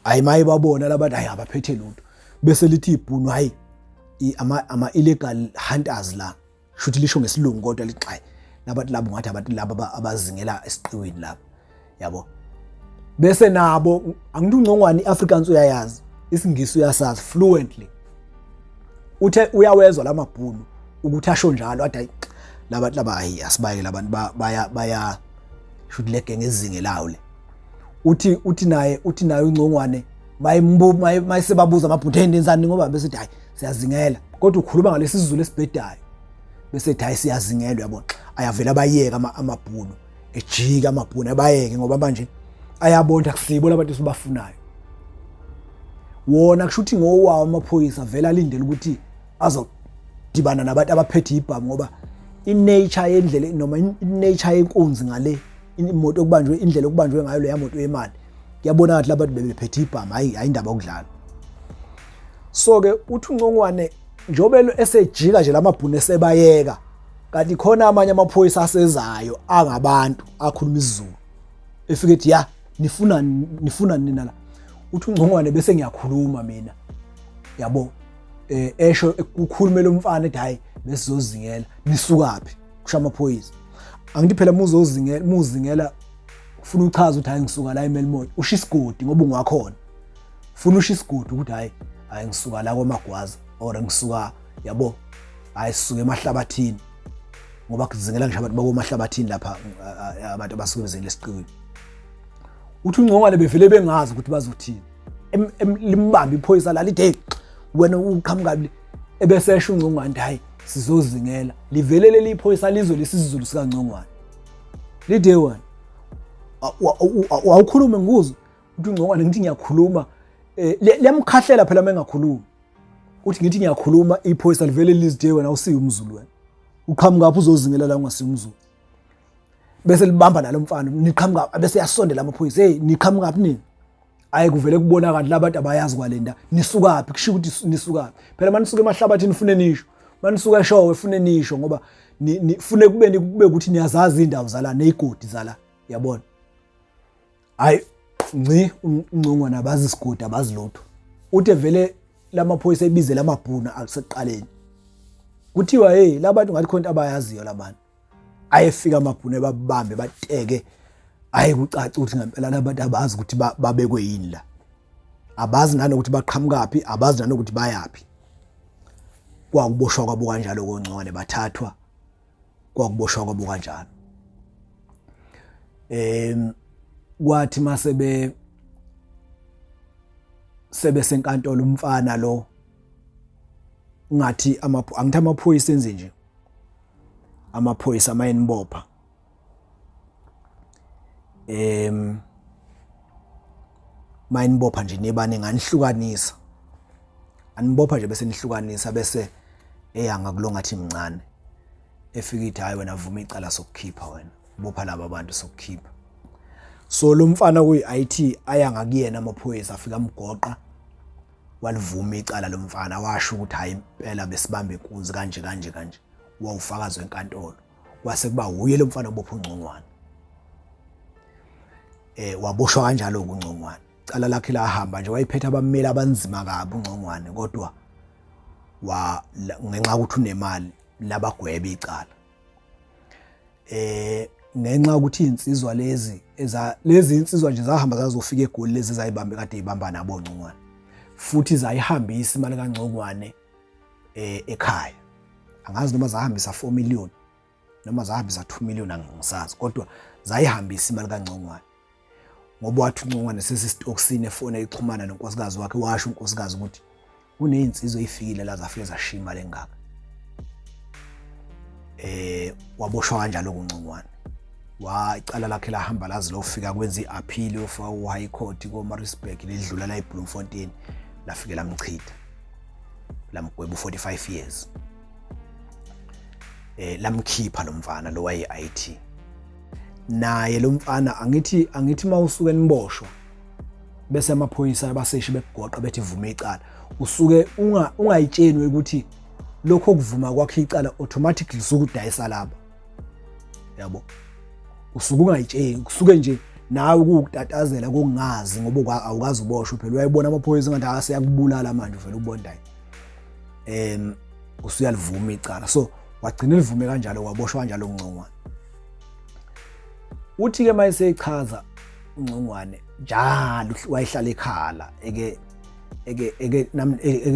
hayi mayebabona labantu hayi abaphethe lutho bese lithi ibhunu hayi ama illegal hunters la shothi lisho ngesilungu kodwa lixaye labantu labo ngathi abantu laba abazingela esiqiwini lapha yabo bese nabo angithi uNgcongwane iAfrikaans uyayazi isingisi uyasazi fluently uthe uyawezwa lamabhunu ukuthi asho njalo athi hayi labantu laba hayi asibayeke labantu baya shothi lege ngezinge lawo le uthi naye uNgcongwane mayisebabuza amabhunu endenzani ngoba bese ethi hayi siyazingela kodwa ukhuluma ngalesi sizulu esibhedayo bese ethi hayi siyazingelwa yabona ayavela abayeka amabhunu ejika amabhunu abayeke ngoba manje ayabona akusibo labantu sibafunayo wona kushuthi ngowawo amaphoyisa vela alindele ukuthi azodibana nabantu abaphethe ibhamu ngoba inature yendlela noma inature yenkunzi ngale imoto okubanjwe indlela okubanjwe ngayo le yamoto yemali kuyabona ukuthi labantu bebephethe ibhamu hayi indaba okudlala so ke uthi uNgcongwane njobelo esejika nje lamabhunu esebayeka kanti khona amanye amaphoyisa asezayo angabantu akhuluma isiZulu efike ethi ya nifuna nina la uthi uNgcongwane bese ngiyakhuluma mina yabo esho ukukhuluma lo mfana ethi hayi besizozingela nisukaphi kusha amaphoyisa angithi phela muzingela ufuna uchaza ukuthi hayi ngisuka la eMelmore usho isigodi ngoba ungakhona ufuna usho isigodi ukuthi hayi ngisuka la kwaMagwaza or ngisuka yabo hayi sisuke emahlabathini ngoba kuzingela ngisho abantu bakomahlabathini lapha abantu abasuke bezingela esiqiwini uthi uNgcongwane bevele bengazi ukuthi bazothini limbamba iphoyisa la lithi wena uqhamuka ebese esho uNgcongwane hayi sizozingela livele leli iphoyisa lizo lesizulu sika Ngcongwane lithi wena awukhulume ngikuzo uthi uNgcongwane ngithi ngiyakhuluma liyamkhahlela phela mengakhuluma uthi ngithi ngiyakhuluma iphoyisa livele lizithi wena awusiyi umZulu wena uqhamuka lapho uzozingela la ungasiyi umZulu bese libamba nalo mfana niqhamuka bese yasondela amaphoyisa hey niqhamuka aphi nini ayi kuvele kubona kanti labantu abayazi kwalenda nisukaphi kusho ukuthi nisukaphi phela manisuka emahlabathini ufune nisho manisuka eshowe ufune nisho ngoba nifune kube ukuthi niyazazi indawo zala nezigodi zala yabona hayi ngci uNgcongwane abazi isigodi abazi lutho uthe vele lamaphoyisa ebize lamabhuna akuseqaleni kuthiwa hey labantu ngathi khona abayaziyo labantu ayefika amabhunu babambe bateke ayekucaca ukuthi ngempela labantu abazi ukuthi babekwe yini la, abazi nanokuthi baqhamukaphi, abazi nanokuthi bayapi. Kwakuboshwa kwabo kanjalo koNgcongwane bathathwa, kwakuboshwa kwabo kanjalo. Kwathi mase sebe senkantolo umfana lo ngathi angithi amaphoyisa enze nje, amaphoyisa amayinibopha mayinibopha nje nebane nganihlukanisa, anibopha nje bese nihlukanisa bese eyangakulonga ngathi imncane efika ithi hayi wena vuma icala sokukhipha, wena bopha laba bantu sokukhipha. So lo mfana kuyi-IT ayangakuyena amaphoyisa afika amgoqa walivuma icala lo mfana, washo ukuthi hayi impela besibambe inkunzi kanje kanje kanje, wawufakazi wenkantolo. Kwase kuba uye lo mfana obopha uNgcongwane, waboshwa kanjalo kuNgcongwane. Icala lakhe lahamba nje, wayiphethe abameli abanzima kabi uNgcongwane, kodwa ngenxa ukuthi unemali labagweba icala. Ngenxa ukuthi insizwa lezi insizwa nje zahamba zazofika eGoli, lezi zayibambe kade ibamba nabo uNgcongwane, futhi zayihambisa imali kaNgcongwane ekhaya. Angazi noma zahambisa 4 million noma zahambisa 2 million angisazi, kodwa zayihambisa imali kaNgcongwane. Ngoba wathi uNgcongwane sesisitoksini efona ixhumana nonkosikazi wakhe, washo unkosikazi ukuthi kunezinsizwa ezifikile la zafike zashiya imali engaka. Waboshwa kanjalo kuNgcongwane. Wacala lakhe lahamba lazi lofika kwenza iappeal yofaka uHigh Court koMaritzburg, ledlula la eBloemfontein, lafike lamchitha, lamgweba 45 years. Lamkhipha lo mfana lo waye-IT. Naye lo mfana angithi mawusuke niboshwa bese amaphoyisa abaseshi bekugoqa bethi vuma icala, usuke ungayitsheni ukuthi lokho kuvuma kwakhe icala automatically sukudayisa laba, yabo. Usuke ungayitsheni, kusuke nje nawe ukutatazela kokungazi ngoba awukazi uboshwe phela. Uyayibona amaphoyisa ngathi aseyakubulala manje vele ubondayo. Usuyalivuma icala, so wagcina livume kanjalo, waboshwa kanjalo uNgcongwane. Uthi ke mayesechaza uNgcongwane njalo wayehlala ekhala eke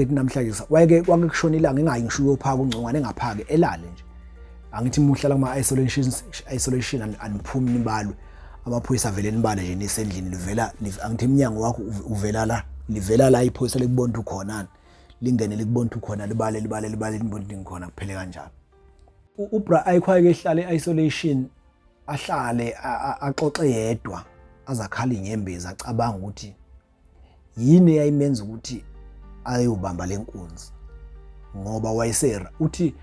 namhlanje wayeke kwakushona ilanga engayi ngisho uyophaka uNgcongwane engaphaki elale nje. Angithi muhlala kuma isolation aniphumi nibalwe, amaphoyisa vele nibale nje nisendlini livela angithi eminyango wakho uvela la, livela la iphoyisa lekubona ukhona, lingene likubona ukhona, libale nibona ngikhona kuphele kanjalo. Ubra ayikhwayeke ehlale isolation, ahlale axoxe yedwa, azakhala inyembezi, acabanga ukuthi yini eyayimenza ukuthi ayobamba lenkunzi. Ngoba wayesera uthi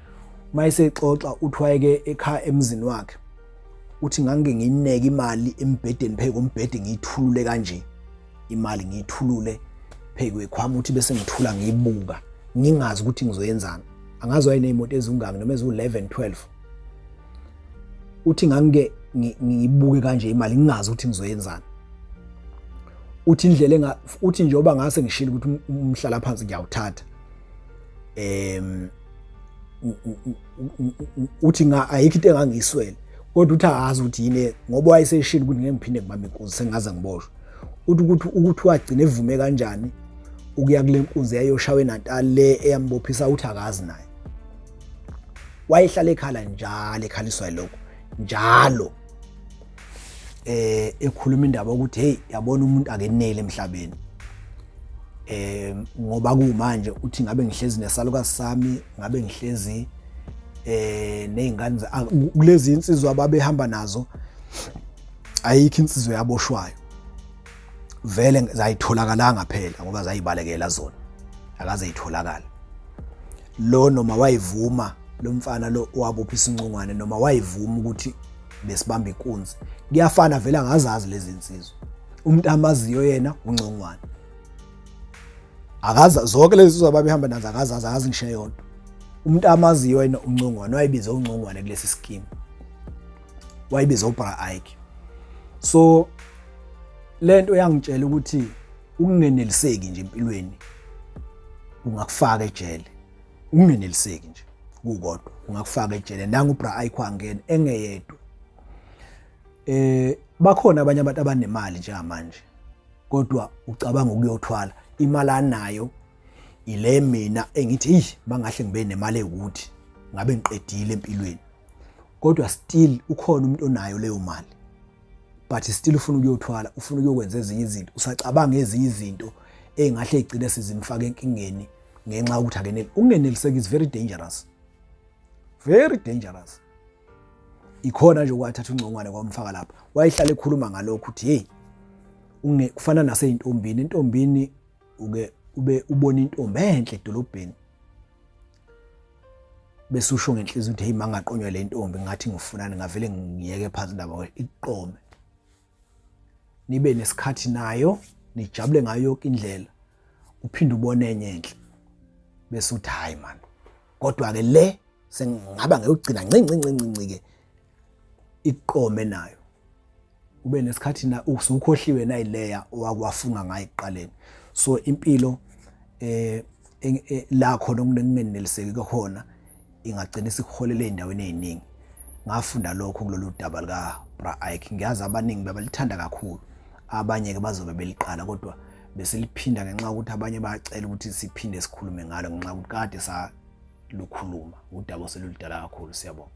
mayesexoxa uthi wayeke ekhaya emzini wakhe, uthi ngangike ngineke imali embhedeni phezu kombhede, ngiyithulule kanje imali, ngiyithulule phezu kwekhwama, uthi bese ngithula ngiyibuka ngingazi ukuthi ngizoyenzana. Angazi wayenezimoto ezingaki noma ezu11 12. Uthi ngangike ngiyibuke kanje imali ngingazi ukuthi ngizoyenzana. Uthi indlela uthi njengoba ngase ngishilo ukuthi umhlala phansi ngiyawuthatha, uthi ayikho into engangiswele, kodwa uthi akazi ukuthi yini ngoba wayeseshilo ukuthi ngeke ngiphinde ngibambe inkunzi sengaze ngiboshwe. Ukuthi wagcina evume kanjani ukuya kule nkunzi yayoshawe eNatal le eyambophisa, uthi akazi naye. Wayehlala ekhala njalo, ekhaliswa lokho njalo, ekhuluma indaba ukuthi hey yabona umuntu akenele emhlabeni. Ngoba kumanje uthi ngabe ngihlezi nesalukazi sami, ngabe ngihlezi nezingane kulezi insizwa ababehamba nazo, ayikho insizwe yaboshwayo vele zayitholakalanga phela ngoba zayibalekela zona, akaze yitholakala. Lo noma wayivuma lo mfana lo owabophisa uNgcongwane, noma wayivuma ukuthi besibamba inkunzi, kuyafana vele angazazi lezi insizwa. Umuntu amaziyo yena uNgcongwane, akaza zonke lezi insizwa ababehamba nazo akazi ngisho yodwa. Umuntu amaziyo yena uNgcongwane, wayibiza uNgcongwane kulesi scheme, wayibiza uBra Ike. So lento yangitshela ukuthi ukungeneliseki nje empilweni ungakufaka ejele, ukungeneliseki nje kukodwa ungakufaka ejele nanga ubra ayikhwangene engeyedwa. Bakhona abanye abantu abanemali njengamanje kodwa ucabanga ukuyothwala imali anayo ile mina engithi bangahle ngibe nemali ekuthi ngabe ngiqedile empilweni, kodwa still ukhona umuntu onayo leyo mali but still ufuna ukuyothwala, ufuna ukuyokwenza ezinye izinto, usacabanga ezinye izinto engahle igcine sizimfaka enkingeni ngenxa ukuthi akeneli. Ukungeneliseka is very dangerous, very dangerous. Ikhona nje ukwathatha uNgcongwane kwamfaka lapha, wayehlala ekhuluma ngalokho ukuthi hey kufana naseyintombini, intombini ube ubona intombi enhle edolobheni bese usho ngenhliziyo ukuthi hey mangaqonywa le ntombi ngathi ngifunani ngavele ngiyeke phansi ndaba iqome. Nibe nesikhathi nayo nijabule ngayo yonke indlela uphinde ubone enye enhle bese uthi hayi man kodwa ke le sengaba ngeyogcina ncinci ke iqome nayo. Ube nesikhathi na usukhohliwe nayileya owakwafunga ngayo ekuqaleni. So impilo la khona okungeneliseki khona ingagcina sikuholele endaweni eziningi. Ngafunda lokho kulolu daba lika Bra Ike. Ngiyazi abaningi babalithanda kakhulu, abanye ke bazobe beliqala kodwa bese liphinda ngenxa ukuthi abanye bayacela ukuthi siphinde sikhulume ngalo ngenxa ukuthi kade sa lukhuluma udaba oseludala kakhulu. Siyabonga.